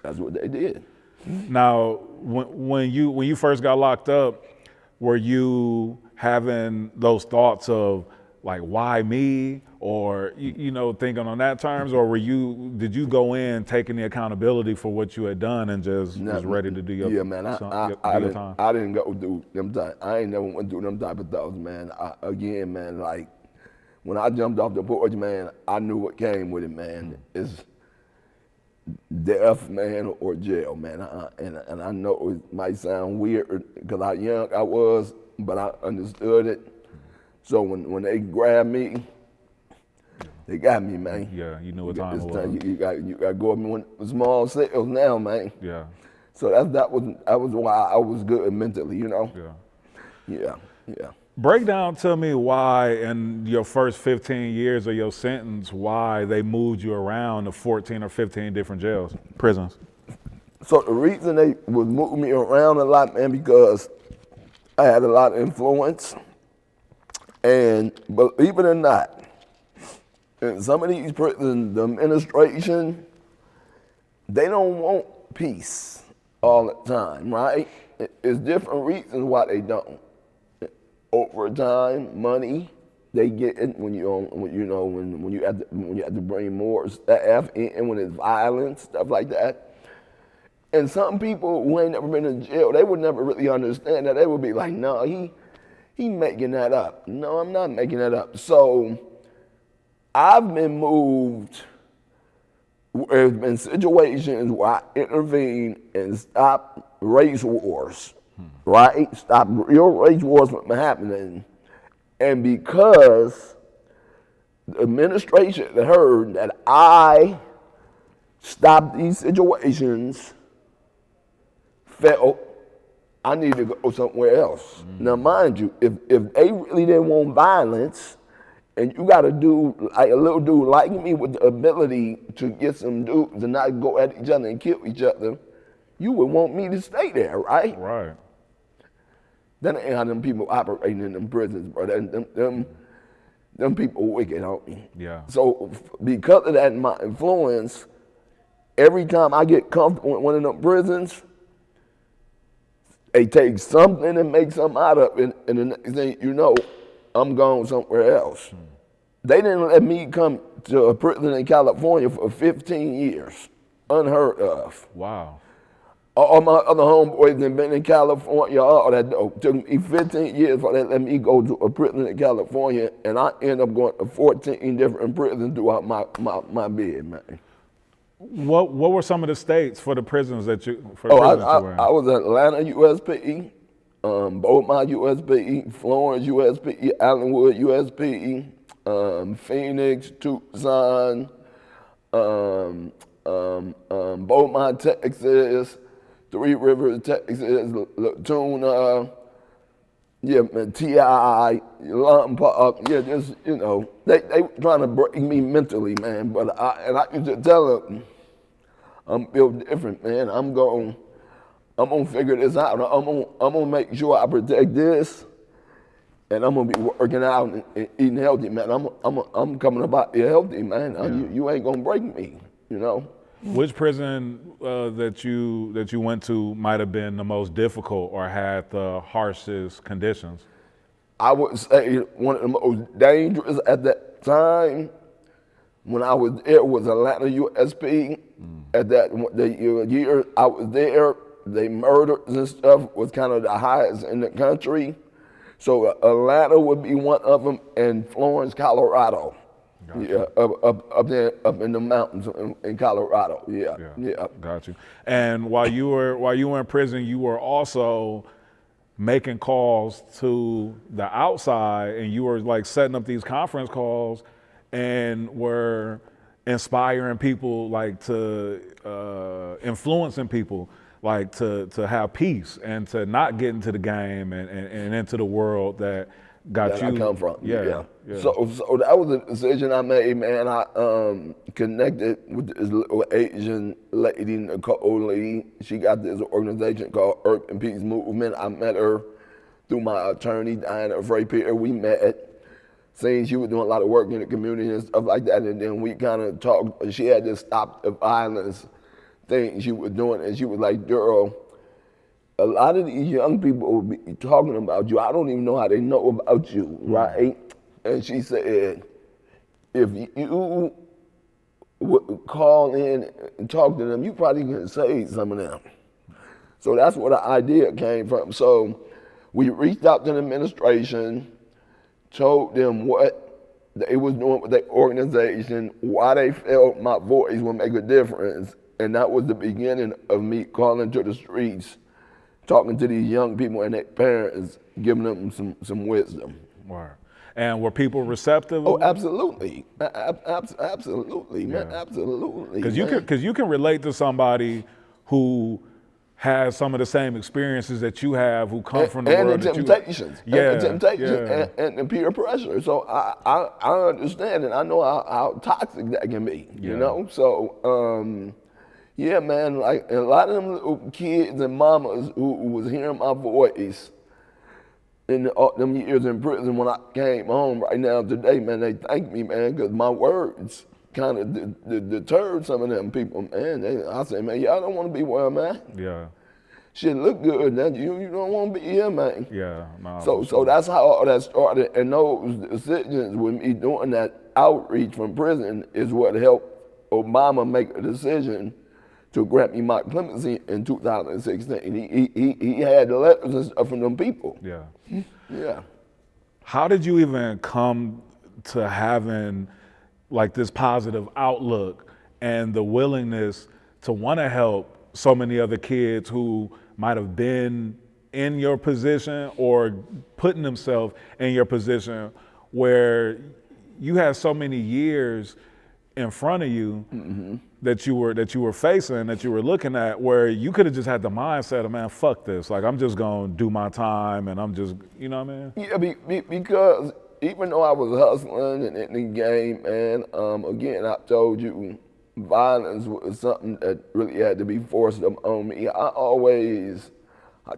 That's what they did. Now, when you first got locked up, were you having those thoughts of, like, why me, or thinking on that terms, or did you go in taking the accountability for what you had done and just was ready to do your Yeah, man. I didn't go through them type. I ain't never went through them type of thoughts, man. Again, man, like, when I jumped off the porch, man, I knew what came with it, man. It's death, man, or jail, man. And I know it might sound weird because how young I was, but I understood it. So when they grabbed me, they got me, man. Yeah, you knew what time it was. You got to go up in small cells now, man. Yeah. So that was why I was good mentally, Yeah. Break down to me why, in your first 15 years of your sentence, why they moved you around to 14 or 15 different prisons. So the reason they was moving me around a lot, man, because I had a lot of influence. And believe it or not, in some of these prisons, the administration, they don't want peace all the time, right? It's different reasons why they don't. Overtime, money, they get it when you have to bring more staff in, when it's violence, stuff like that. And some people who ain't never been in jail, they would never really understand that. They would be like, no, he making that up. No, I'm not making that up. So I've been moved. There's been situations where I intervene and stop race wars, right? Stop real race wars from happening. And because the administration heard that I stopped these situations, felt I need to go somewhere else. Now, mind you, if they really didn't want violence, and you got to do like a little dude like me with the ability to get some dudes and not go at each other and kill each other, you would want me to stay there, right? Right. That ain't how them people operating in them prisons, bro. Them people wicked, homie. Yeah. So because of that, my influence, every time I get comfortable in one of them prisons, they take something and make something out of it, and the next thing you know, I'm going somewhere else. They didn't let me come to a prison in California for 15 years, unheard of. Wow. All my other homeboys have been in California, all that dope. Took me 15 years for they let me go to a prison in California, and I ended up going to 14 different prisons throughout my bid, man. What were some of the states for the prisons that you were in? I was at Atlanta USP, Beaumont USP, Florence USP, Allenwood USP, Phoenix, Tucson, Beaumont, Texas, Three Rivers, Texas, Latuna, yeah, man, T.I., Lompoc, yeah, just, you know, they trying to break me mentally, man, but I used to tell them, I'm built different, man. I'm gonna figure this out. I'm gonna make sure I protect this, and I'm gonna be working out and eating healthy, man. I'm coming about here healthy, man. Yeah. You ain't gonna break me, you know. Which prison that you went to might have been the most difficult or had the harshest conditions? I would say one of the most dangerous at that time when I was there was Atlanta USP. At the year I was there, they murders and stuff was kind of the highest in the country. So Atlanta would be one of them, and Florence, Colorado. Gotcha. Yeah, up in the mountains in Colorado. Yeah. Got you. And while you were in prison, you were also making calls to the outside, and you were like setting up these conference calls, and were inspiring people, like to influencing people, like to have peace and to not get into the game and into the world that got you. I come from. Yeah. So that was a decision I made, man. I connected with this little Asian lady, Nicole Lee. She got this organization called Urban Peace Movement. I met her through my attorney, Diana Frappier. We met, saying she was doing a lot of work in the community and stuff like that, and then we kind of talked. She had to stop the violence thing she was doing, and she was like, Darryl, a lot of these young people will be talking about you. I don't even know how they know about you, right? And she said, if you would call in and talk to them, you probably can save some of them. So that's where the idea came from. So we reached out to the administration, told them what they was doing with their organization, why they felt my voice would make a difference. And that was the beginning of me calling to the streets, talking to these young people and their parents, giving them some wisdom. Wow. And were people receptive? Oh, absolutely. Absolutely, man, absolutely. Because you can relate to somebody who has some of the same experiences that you have, who come from the world. And the temptations. And the temptations and the peer pressure. So I understand, and I know how toxic that can be, you know? So, yeah, man, like a lot of them little kids and mamas who was hearing my voice in them years in prison, when I came home right now today, man, they thank me, man, because my words kind of deterred some of them people, man. I say, man, y'all don't want to be where I'm at. Yeah. Shit look good, man. You don't want to be here, man. Yeah. No, so that's how all that started, and those decisions with me doing that outreach from prison is what helped Obama make a decision to grant me my clemency in 2016. He had the letters and stuff from them people. Yeah. Yeah. How did you even come to having like this positive outlook and the willingness to want to help so many other kids who might have been in your position or putting themselves in your position where you had so many years in front of you that you were facing, that you were looking at, where you could have just had the mindset of, man, fuck this. Like, I'm just gonna do my time and I'm just, you know what I mean? Yeah, because even though I was hustling and in the game, man, again, I told you, violence was something that really had to be forced on me. I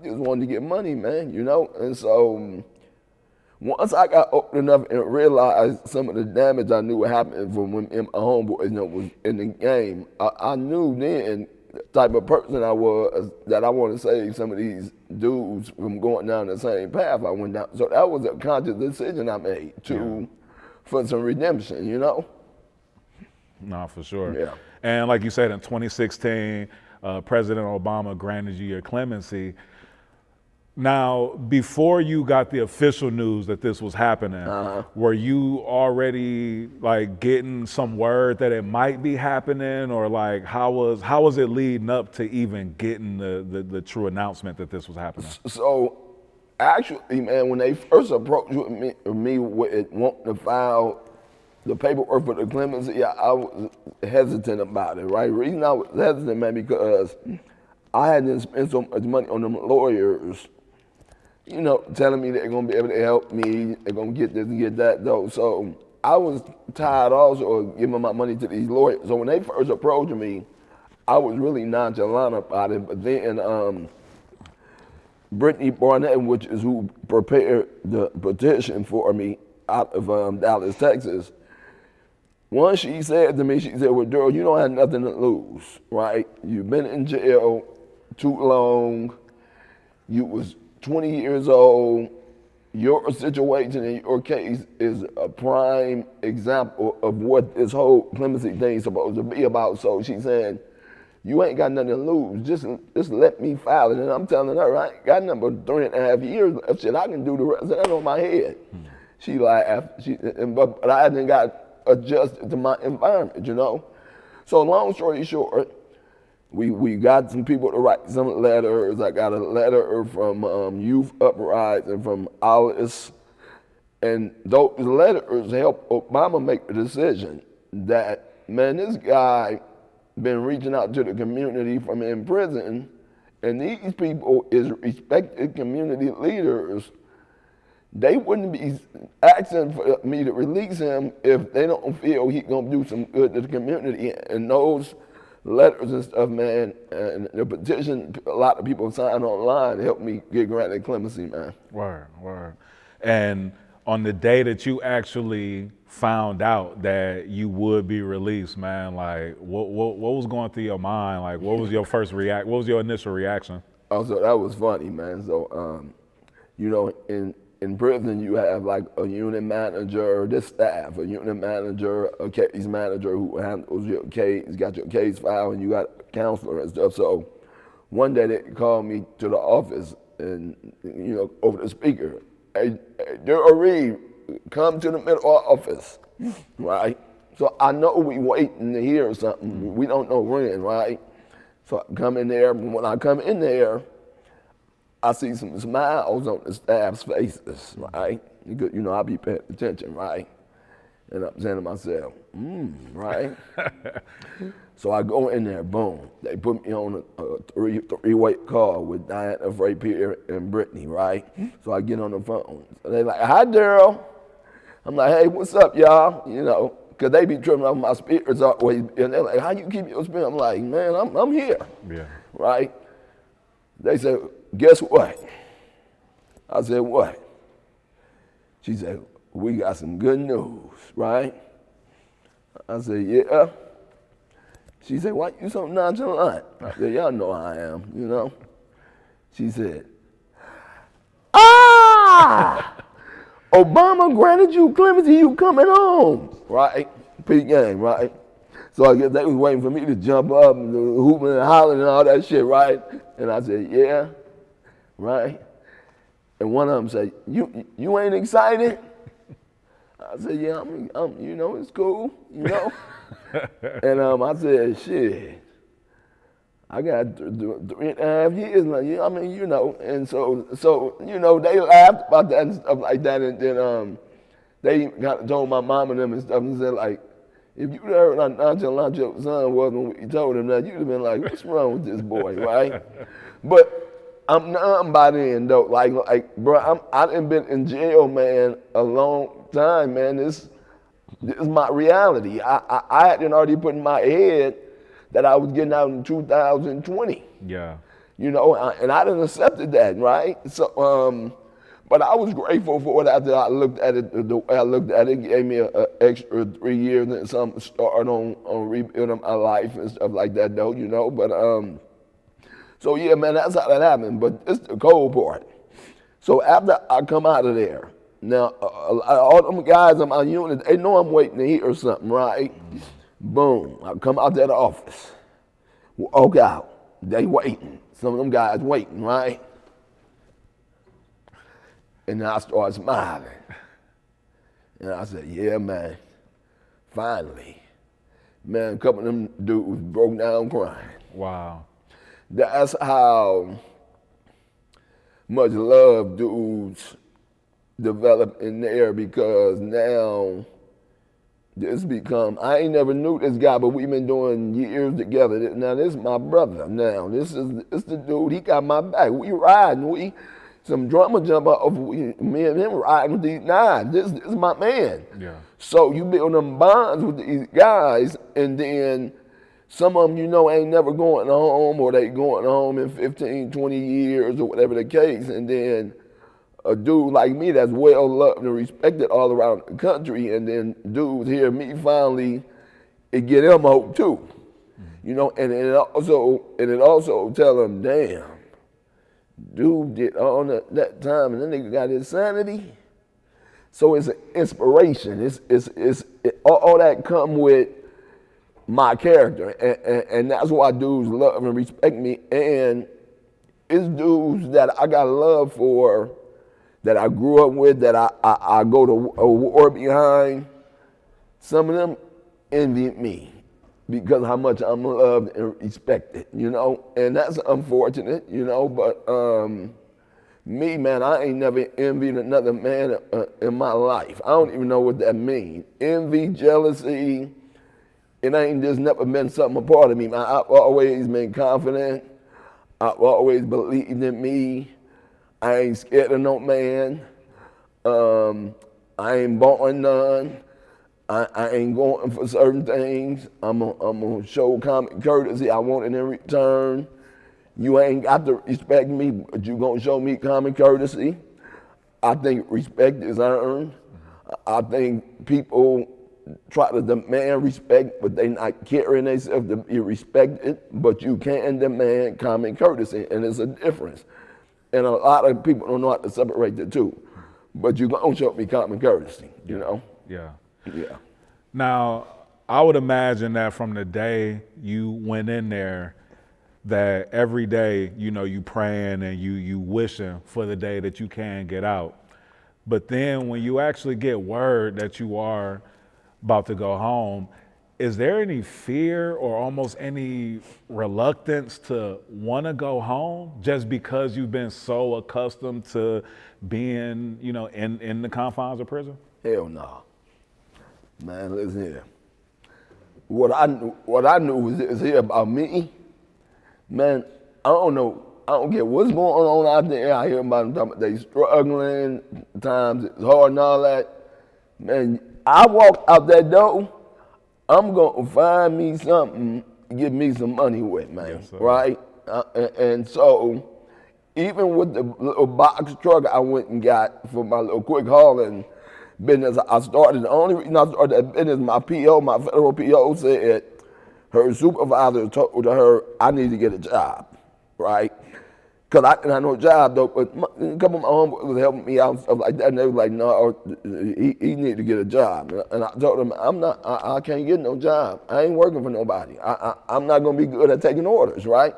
just wanted to get money, man, you know? And so once I got old enough and realized some of the damage I knew happened from when my homeboys was in the game, I knew then the type of person I was, that I want to save some of these dudes from going down the same path I went down. So that was a conscious decision I made for some redemption, you know? No, for sure. Yeah. And like you said, in 2016, President Obama granted you your clemency. Now, before you got the official news that this was happening, were you already like getting some word that it might be happening, or like how was it leading up to even getting the true announcement that this was happening? So actually, man, when they first approached me with wanting to file the paperwork for the clemency, I was hesitant about it, right? The reason I was hesitant, man, because I hadn't spent so much money on them lawyers, you know, telling me they're gonna be able to help me, they're gonna get this and get that, though. So I was tired also of giving my money to these lawyers. So when they first approached me, I was really nonchalant about it. But then Brittany Barnett, which is who prepared the petition for me out of Dallas, Texas, once she said to me, she said, well, Darryl, you don't have nothing to lose, right? You've been in jail too long. You was 20 years old. Your situation in your case is a prime example of what this whole clemency thing is supposed to be about. So she said, you ain't got nothing to lose. Just let me file it. And I'm telling her, I ain't got nothing but 3.5 years left. Shit, I can do the rest of that on my head. She laughed, but I hadn't got adjusted to my environment, you know? So long story short, we got some people to write some letters. I got a letter from Youth Uprising from Alice, and those letters helped Obama make the decision that, man, this guy been reaching out to the community from in prison, and these people is respected community leaders. They wouldn't be asking for me to release him if they don't feel he's gonna do some good to the community. And those letters and stuff, man, and the petition a lot of people signed online helped me get granted clemency, man. Word. And on the day that you actually found out that you would be released, man, like what was going through your mind? Like what was your first what was your initial reaction? Oh, so that was funny, man. So you know, in prison, you have like a unit manager, this staff, a unit manager, a case manager who handles your case, got your case file, and you got a counselor and stuff. So one day they called me to the office and, you know, over the speaker, hey, Darryl Reed, come to the middle office, right? So I know we waiting to hear something. We don't know when, right? So I come in there, when I come in there, I see some smiles on the staff's faces, right? You know, I be paying attention, right? And I'm saying to myself, right? So I go in there, boom. They put me on a three-way call with Diana, Frapier, and Brittany, right? So I get on the phone. So they like, hi, Darryl. I'm like, hey, what's up, y'all? You know, because they be tripping off my speakers always. And they're like, how you keep your speaker? I'm like, man, I'm here, right? They said, guess what? I said, what? She said, we got some good news, right? I said, yeah. She said, why you so nonchalant? I said, y'all know I am, you know? She said, Obama granted you clemency, you coming home, right? Big game, right? So I guess they was waiting for me to jump up and hooping and hollering and all that shit, right? And I said, yeah, right? And one of them said, you ain't excited? I said, yeah, you know, it's cool, you know? And I said, shit, I got 3.5 years now, I mean, you know. And so you know, they laughed about that and stuff like that. And then they kind of told my mom and them and stuff and said, like, if you'd heard how nonchalant your son was when we told him that, you'd have been like, what's wrong with this boy, right? But I'm numb by then, though. Like, bro, I done been in jail, man, a long time, man. This is my reality. I had already put in my head that I was getting out in 2020. Yeah. You know, and I didn't accepted that, right? So, but I was grateful for it after I looked at it. The way I looked at it, gave me an extra 3 years and some start on rebuilding my life and stuff like that, though, you know. But so yeah, man, that's how that happened. But it's the cold part. So after I come out of there, now all them guys in my unit, they know I'm waiting to hear something, right? Boom, I come out that office, walk out, they waiting. Some of them guys waiting, right? And then I start smiling. And I said, yeah, man, finally. Man, a couple of them dudes broke down crying. Wow. That's how much love dudes develop in there, because now this become, I ain't never knew this guy, but we've been doing years together. Now this is my brother now. This the dude, he got my back. We riding, some drama jump off, me and him riding with these nines. This is my man. Yeah. So you build them bonds with these guys, and then some of them, you know, ain't never going home, or they going home in 15, 20 years, or whatever the case. And then a dude like me that's well loved and respected all around the country, and then dudes hear me finally, it get them hope too. You know, and it also tell them, damn, dude did all that time, and then they got his sanity. So it's an inspiration. All that come with my character, and that's why dudes love and respect me. And it's dudes that I got love for, that I grew up with, that I go to a war behind. Some of them envy me because how much I'm loved and respected, you know, and that's unfortunate, you know. But me, man, I ain't never envied another man in my life. I don't even know what that means. Envy, jealousy, it ain't just never been something a part of me, man. I've always been confident. I've always believed in me. I ain't scared of no man. I ain't born none. I ain't going for certain things. I'm gonna show common courtesy. I want it in return. You ain't got to respect me, but you gonna show me common courtesy. I think respect is earned. I think people try to demand respect, but they not carrying themselves to be respected. But you can demand common courtesy, and it's a difference. And a lot of people don't know how to separate the two. But you gonna show me common courtesy, you know? Yeah. Yeah. Now, I would imagine that from the day you went in there, that every day, you know, you praying and you wishing for the day that you can get out. But then when you actually get word that you are about to go home, is there any fear or almost any reluctance to want to go home just because you've been so accustomed to being, you know, in the confines of prison? Hell no. Man, listen here. What I knew is here about me, man, I don't know. I don't care what's going on out there. I hear about them talking about they struggling, times it's hard and all that. Man, I walk out that door, I'm gonna find me something, give me some money with, man, yes, right? And so, even with the little box truck I went and got for my little quick hauling business, I started, the only reason I started that business, my PO, my federal PO said her supervisor told her I need to get a job, right? Cause I didn't have no job though, but a couple of my homeboys was helping me out and stuff like that, and they was like, no, he need to get a job. And I told them, I can't get no job. I ain't working for nobody. I'm not gonna be good at taking orders, right?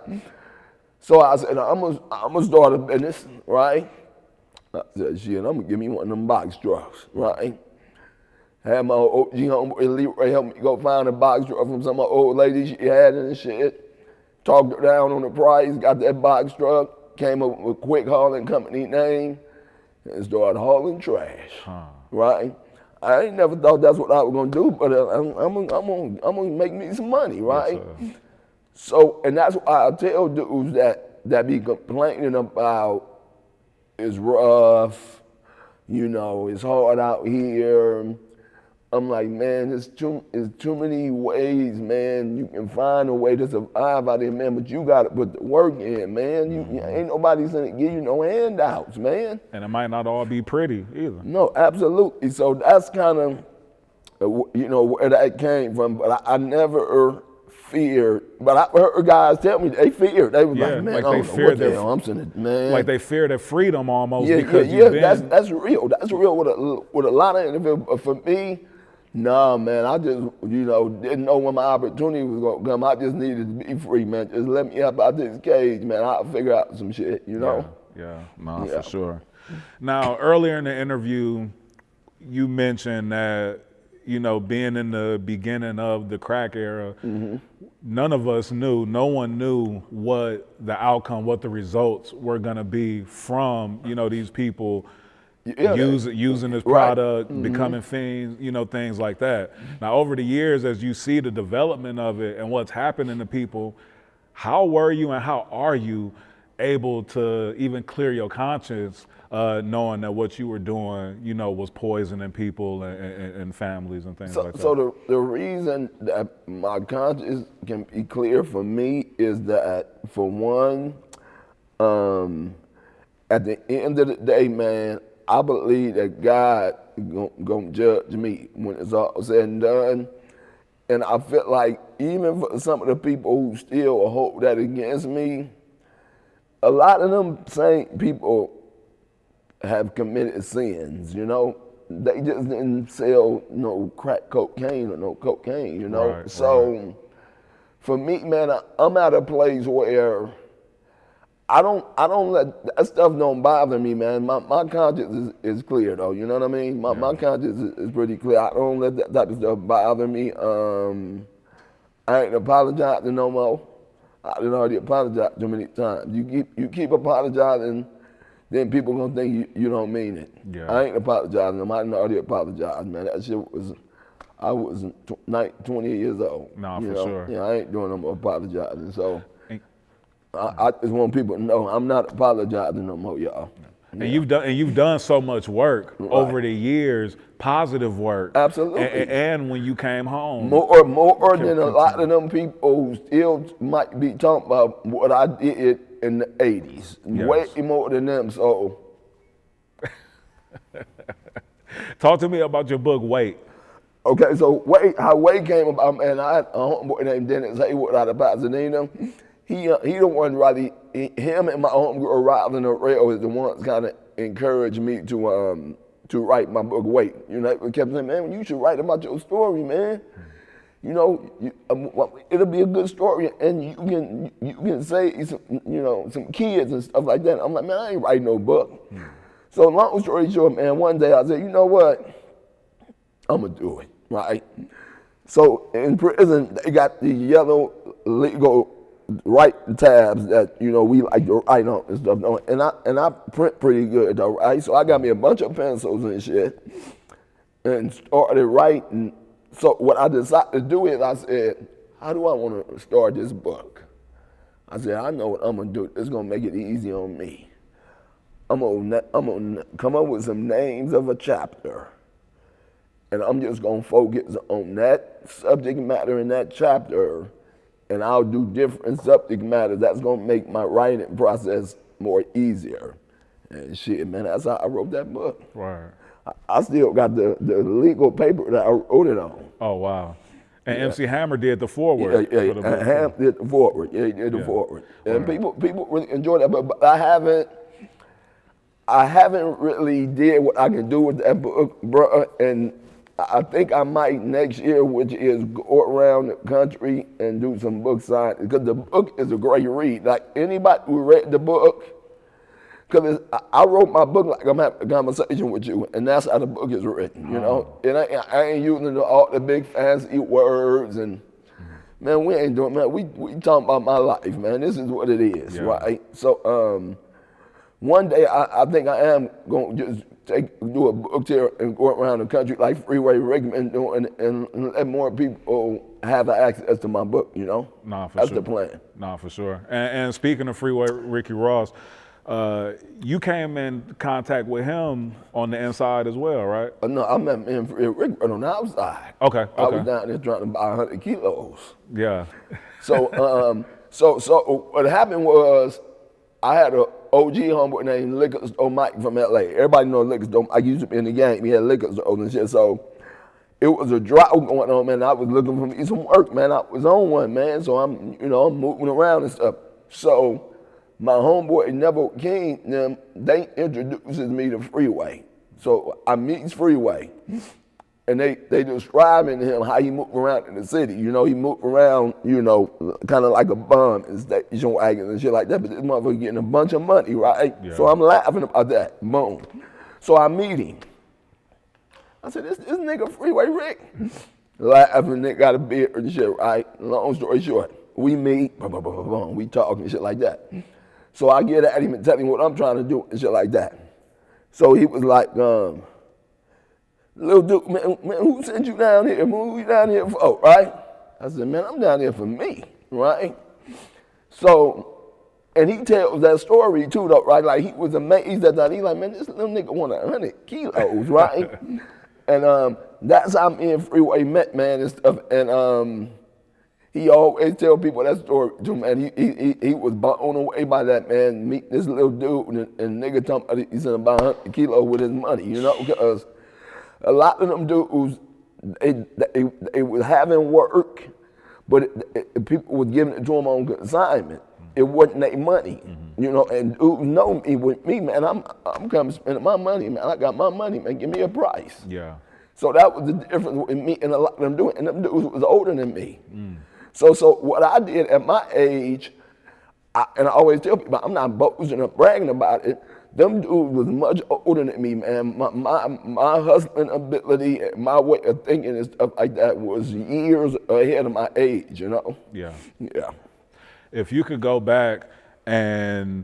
So I said, I'm gonna start a business, right? I said, shit, I'm gonna give me one of them box trucks, right? Had my OG homeboy Leroy help me go find a box truck from some old lady she had and shit. Talked her down on the price, got that box truck, came up with a quick hauling company name, and started hauling trash, right? I ain't never thought that's what I was gonna do, but I'm gonna make me some money, right? Yes, so, and that's why I tell dudes that be complaining about it's rough, you know, it's hard out here. I'm like, man, it's too many ways, man. You can find a way to survive out there, man, but you gotta put the work in, man. You ain't nobody's gonna give you no handouts, man. And it might not all be pretty either. No, absolutely. So that's kind of, you know, where that came from. But I never feared. But I heard guys tell me they feared. They was like, man, like I don't know what the hell I'm saying, man. Like they fear their freedom almost. Yeah, because that's real. That's real with a lot of individuals. For me, nah, man, I just, you know, didn't know when my opportunity was going to come. I just needed to be free, man. Just let me up out this cage, man. I'll figure out some shit, you know? Yeah, for sure. Now, earlier in the interview, you mentioned that, you know, being in the beginning of the crack era, none of us knew, no one knew what the outcome, what the results were going to be from, you know, these people using this product, becoming fiends, you know, things like that. Now, over the years, as you see the development of it and what's happening to people, how were you and how are you able to even clear your conscience, knowing that what you were doing, you know, was poisoning people and families and things like that? So the reason that my conscience can be clear for me is that, for one, at the end of the day, man, I believe that God gonna judge me when it's all said and done. And I feel like even for some of the people who still hold that against me, a lot of them same people have committed sins, you know? They just didn't sell no crack cocaine or no cocaine, you know? So for me, man, I'm at a place where I don't let that stuff don't bother me, man. My conscience is clear though, you know what I mean? My conscience is pretty clear. I don't let that type of stuff bother me. I ain't apologizing no more. I done already apologized too many times. You keep apologizing, then people gonna think you don't mean it. Yeah. I ain't apologizing. I done already apologized, man. That shit was, I was 20 years old. No, for sure. Yeah, I ain't doing no more apologizing. So I just want people to know I'm not apologizing no more, y'all. And you've done so much work over the years, positive work. Absolutely. And when you came home, more than a lot of them people who still might be talking about what I did in the '80s. Yes. Way more than them. So, talk to me about your book, Wait. Okay, so how Wait came about, man. I had a homeboy named Dennis Haywood out of Pasadena. He the one really, him and my homegirl Rylan Arrell is the ones kind of encouraged me to write my book, Wait. You know, they kept saying, man, you should write about your story, man. You know, it'll be a good story, and you can say some kids and stuff like that. I'm like, man, I ain't writing no book. So long story short, man, one day I said, you know what, I'm gonna do it, right? So in prison, they got the yellow legal write tabs that we like to write on and stuff, and I print pretty good though, right? So I got me a bunch of pencils and shit, and started writing. So what I decided to do is I said, how do I want to start this book? I said, I know what I'm gonna do. It's gonna make it easy on me. I'm gonna come up with some names of a chapter, and I'm just gonna focus on that subject matter in that chapter. And I'll do different subject matter. That's gonna make my writing process more easier. And shit, man, that's how I wrote that book. Right. I still got the legal paper that I wrote it on. Oh, wow. And MC Hammer did the forward Yeah, for the book. Ham did the forward. Yeah, he did the forward. And people really enjoy that, but I haven't really did what I can do with that book, bro. And I think I might next year, which is go around the country and do some book signings, because the book is a great read. Like anybody who read the book, because I wrote my book like I'm having a conversation with you, and that's how the book is written, you know? And I ain't using all the big fancy words, and man, we ain't doing, man, we talking about my life, man. This is what it is, right? So one day I think I am going to just do a book tour and go around the country like Freeway Rick been doing, and let more people have access to my book, you know? That's the plan. Nah, for sure. And speaking of Freeway Ricky Ross, you came in contact with him on the inside as well, right? No, I met him Rick on the outside. Okay. I was down there trying to buy 100 kilos. Yeah. So, so what happened was I had an OG homeboy named Liquor Store Mike from LA. Everybody knows Liquor Store. I used to be in the game. He had liquor stores and shit. So it was a drought going on, man. I was looking for me some work, man. I was on one, man. So I'm moving around and stuff. So my homeboy Neville King, they introduces me to Freeway. So I meets Freeway. And they describing him how he moved around in the city. You know, he moved around, kind of like a bum in station wagons and shit like that. But this motherfucker getting a bunch of money, right? Yeah. So I'm laughing about that. Boom. So I meet him. I said, this nigga Freeway Rick. Laughing, nigga got a beard and shit, right? Long story short, we meet, we talk and shit like that. So I get at him and tell him what I'm trying to do and shit like that. So he was like, Lil D, man, who sent you down here? Who you down here for, right? I said, man, I'm down here for me, right? So, and he tells that story too, though, right? Like he was amazed at that. He like, man, this little nigga want 100 kilos, right? And that's how me and Freeway met, man, and stuff. And he always tell people that story too, man. He was blown away by that, man. Meet this little dude and nigga talking about he's in about 100 kilos with his money, because a lot of them dudes, they was having work, but people was giving it to them on consignment. It wasn't their money, and dudes know me with me, man, I'm coming spending my money, man. I got my money, man, give me a price. Yeah. So that was the difference with me and a lot of them doing, and them dudes was older than me. So what I did at my age, and I always tell people, I'm not boasting or bragging about it, them dudes was much older than me, man. My hustling ability, my way of thinking and stuff like that was years ahead of my age, Yeah. Yeah. If you could go back and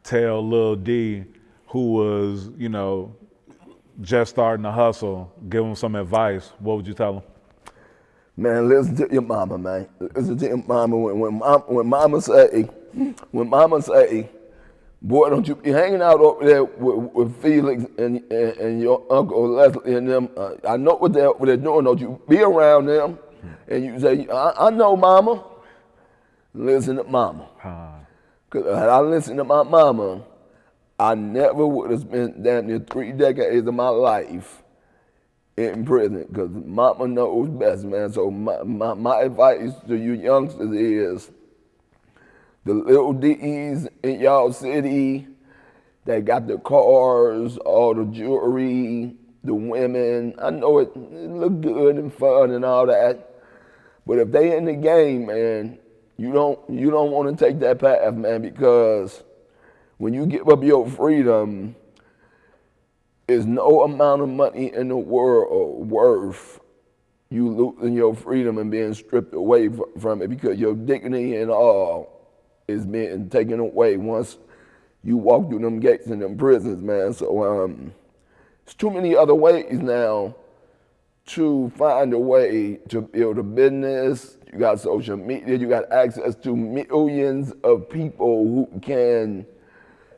tell Lil D, who was, just starting to hustle, give him some advice, what would you tell him? Man, listen to your mama, man. Listen to your mama. When mama say, boy, don't you be hanging out over there with Felix and your Uncle Leslie and them. I know what they're doing. Don't you be around them. And you say, I know, mama. Listen to mama. Because had I listened to my mama, I never would have spent damn near 3 decades of my life in prison, because mama knows best, man. So my advice to you youngsters is, the Lil D's in y'all city, they got the cars, all the jewelry, the women. I know it look good and fun and all that, but if they in the game, man, you don't want to take that path, man, because when you give up your freedom, is no amount of money in the world worth you losing your freedom and being stripped away from it, because your dignity and all is being taken away once you walk through them gates in them prisons, man. So it's too many other ways now to find a way to build a business. You got social media, you got access to millions of people who can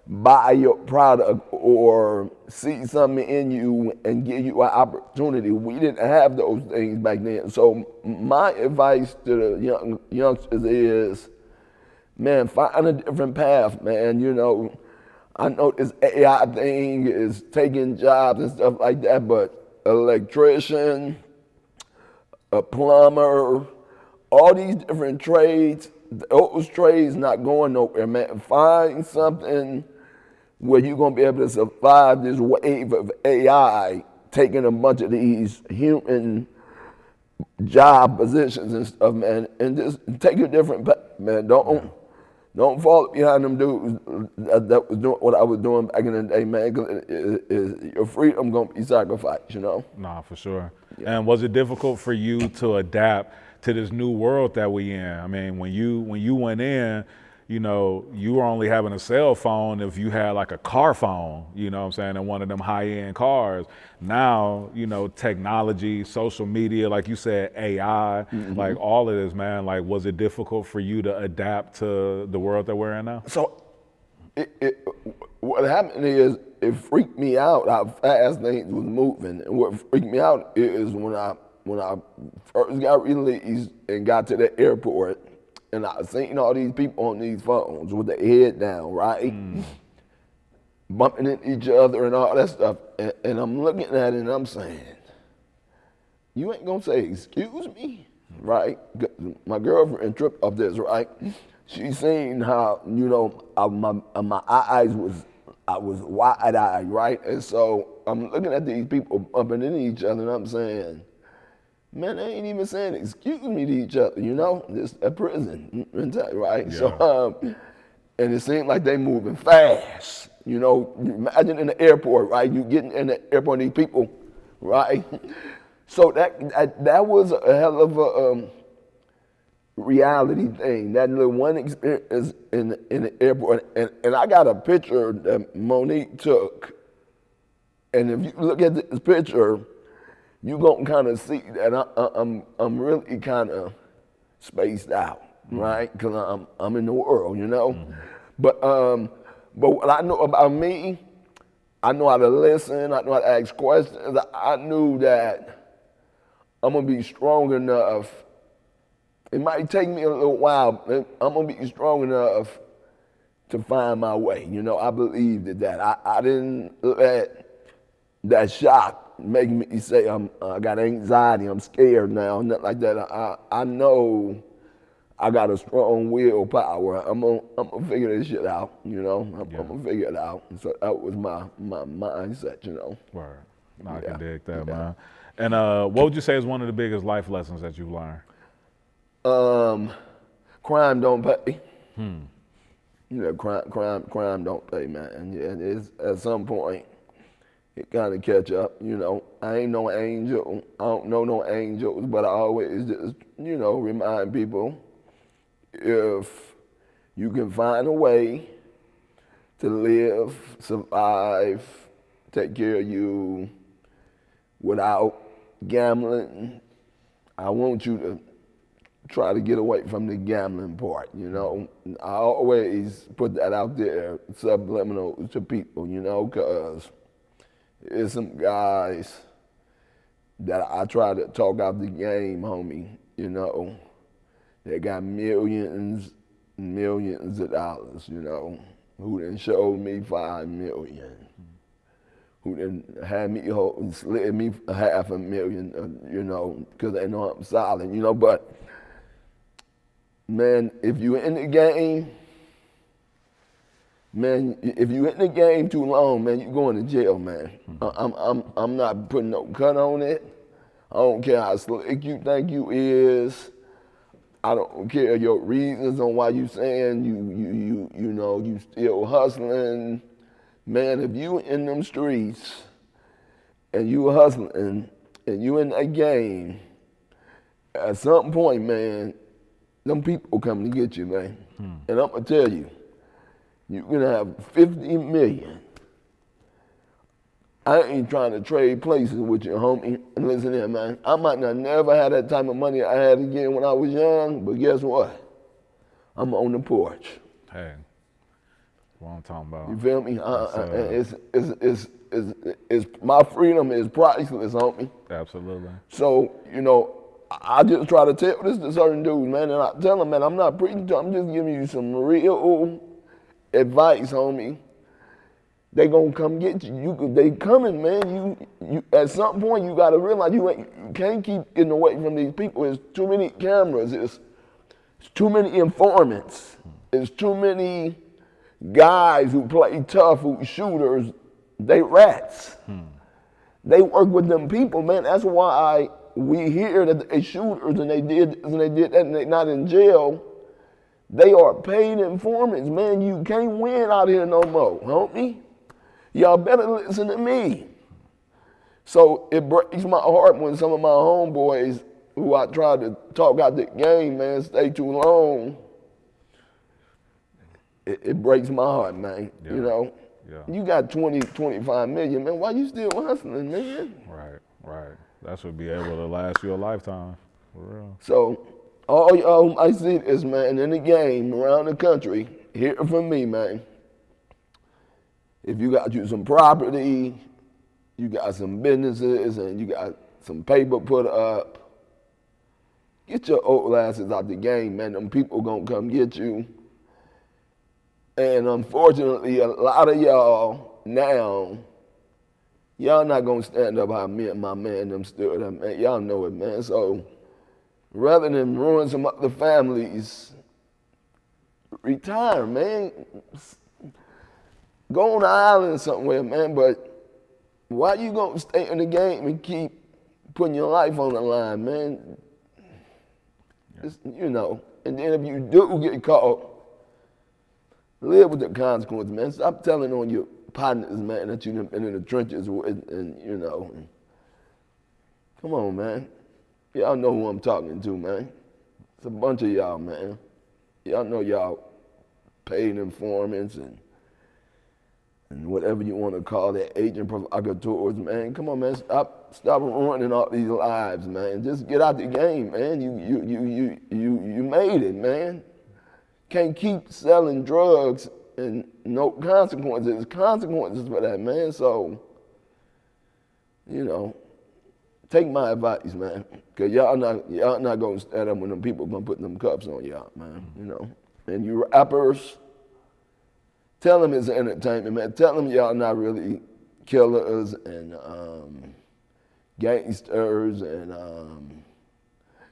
buy your product or see something in you and give you an opportunity. We didn't have those things back then. So my advice to the youngsters is, man, find a different path, man. I know this AI thing is taking jobs and stuff like that, but electrician, a plumber, all these different trades. Those trades not going nowhere, man. Find something where you're gonna be able to survive this wave of AI taking a bunch of these human job positions and stuff, man, and just take a different path, man. Don't fall behind them dudes that was doing what I was doing back in the day, man, because your freedom gonna be sacrificed, you know? Nah, for sure. Yeah. And was it difficult for you to adapt to this new world that we in? I mean, when you went in, you know, you were only having a cell phone if you had like a car phone, you know what I'm saying, and one of them high-end cars. Now, you know, technology, social media, like you said, AI, like all of this, man, like was it difficult for you to adapt to the world that we're in now? So what happened is it freaked me out how fast things was moving. And what freaked me out is when I first got released and got to the airport, and I seen all these people on these phones with their head down, right? Bumping into each other and all that stuff. And I'm looking at it and I'm saying, you ain't gonna say, excuse me, right? My girlfriend tripped off this, right? She seen how, you know, my eyes I was wide-eyed, right? And so I'm looking at these people bumping into each other and I'm saying, man, they ain't even saying excuse me to each other, you know? This a prison, right? Yeah. So, and it seemed like they moving fast. You know, imagine in the airport, right? You getting in the airport, these people, right? So that was a hell of a reality thing. That little one experience in the airport, and I got a picture that Monique took, and if you look at this picture, you gonna kind of see that I'm really kind of spaced out, right? Because I'm in the world, you know. But what I know about me, I know how to listen. I know how to ask questions. I knew that I'm gonna be strong enough. It might take me a little while, but I'm gonna be strong enough to find my way. You know, I believed in that. I didn't let that shock make me say I got anxiety, I'm scared now, nothing like that. I know I got a strong willpower. I'm gonna figure this shit out, you know. I'm gonna figure it out. So that was my mindset, you know. Word. No, I can dig that, man. And what would you say is one of the biggest life lessons that you've learned? Crime don't pay. You know, crime don't pay, man. Yeah, it's at some point it kind of catch up, you know. I ain't no angel. I don't know no angels, but I always just, you know, remind people if you can find a way to live, survive, take care of you without gambling, I want you to try to get away from the gambling part, you know. I always put that out there, subliminal to people, you know, because there's some guys that I try to talk out the game, homie, you know. They got millions and millions of dollars, you know, who done showed me 5 million, who done had me slid me $500,000, you know, because they know I'm solid, you know. But man, if you in the game, man, if you in the game too long, man, you going to jail, man. I'm not putting no cut on it. I don't care how slick you think you is. I don't care your reasons on why you saying you know you still hustling. Man, if you in them streets and you hustling and you in that game, at some point, man, them people coming to get you, man. And I'm gonna tell you, you can have 50 million. I ain't trying to trade places with you, homie. And listen here, man. I might not never have that type of money I had again when I was young, but guess what? I'm on the porch. Hey, what I'm talking about. You feel me? It's my freedom is priceless, homie. Absolutely. So, you know, I just try to tell this to certain dudes, man, and I tell them, man, I'm not preaching to them, I'm just giving you some real advice, homie. they gonna come get you. They coming, man. You at some point you gotta realize you can't keep getting away from these people. There's too many cameras. It's too many informants. There's too many guys who play tough, who shooters. They rats. They work with them people, man. That's why we hear that they shooters and they did that and they not in jail. They are paid informants, man. You can't win out here no more, homie. Y'all better listen to me. So it breaks my heart when some of my homeboys who I tried to talk out the game, man, stay too long. It breaks my heart, man. Yeah. You know? Yeah. You got 20, 25 million, man. Why you still hustling, man? Right. That should be able to last you a lifetime, for real. So all y'all who might see this, man, in the game around the country, hear from me, man. If you got you some property, you got some businesses, and you got some paper put up, get your old asses out the game, man. Them people gonna come get you. And unfortunately, a lot of y'all now, y'all not gonna stand up how me and my man them stood up, man. Y'all know it, man. So rather than ruin some other families, retire, man. Go on the island somewhere, man, but why you gonna stay in the game and keep putting your life on the line, man? Just, you know, and then if you do get caught, live with the consequences, man. Stop telling on your partners, man, that you've been in the trenches with, and you know. Come on, man. Y'all know who I'm talking to, man. It's a bunch of y'all, man. Y'all know y'all paid informants and whatever you want to call that, agent provocateurs, man. Come on, man. Stop ruining all these lives, man. Just get out the game, man. You made it, man. Can't keep selling drugs and no consequences. There's consequences for that, man. So, you know, take my advice, man. Cause y'all not gonna stand up when them people gonna put them cuffs on y'all, man. You know. And you rappers, tell them it's entertainment, man. Tell them y'all not really killers and gangsters and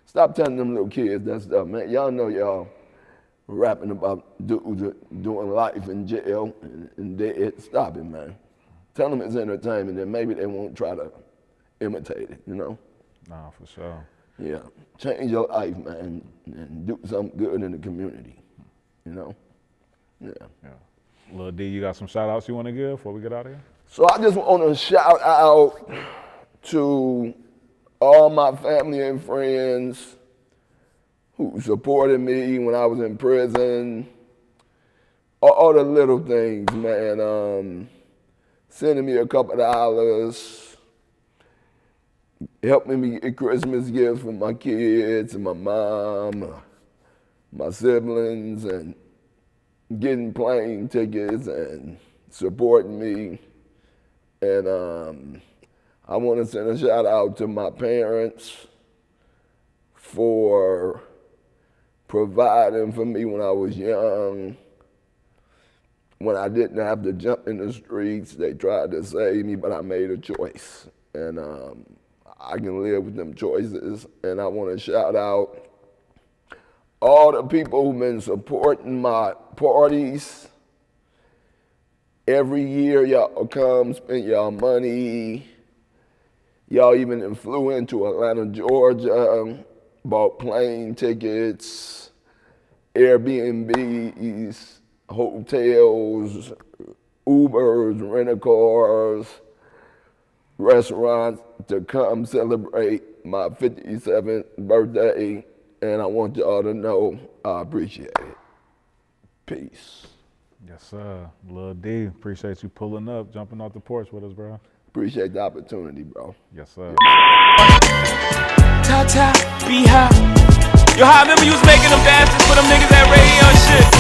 stop telling them little kids that stuff, man. Y'all know y'all rapping about dudes doing life in jail and dead. Stop it, man. Tell them it's entertainment and maybe they won't try to imitate it, you know? Nah, for sure. Yeah. Change your life, man, and do something good in the community, you know? Yeah. Lil D, you got some shout outs you want to give before we get out of here? So I just want to shout out to all my family and friends who supported me when I was in prison. All the little things, man. Sending me a couple of dollars, helping me get Christmas gifts for my kids and my mom, my siblings, and getting plane tickets and supporting me. And I want to send a shout out to my parents for providing for me when I was young. When I didn't have to jump in the streets, they tried to save me, but I made a choice. And I can live with them choices. And I want to shout out all the people who've been supporting my parties. Every year y'all come, spend y'all money. Y'all even flew into Atlanta, Georgia, bought plane tickets, Airbnbs, hotels, Ubers, rent-a-cars, restaurants to come celebrate my 57th birthday. And I want y'all to know I appreciate it. Peace. Yes, sir. Lil D, appreciate you pulling up, jumping off the porch with us, bro. Appreciate the opportunity, bro. Yes, sir. Ta-ta, be high. Yo, I remember you was making them dances for them niggas at radio and shit.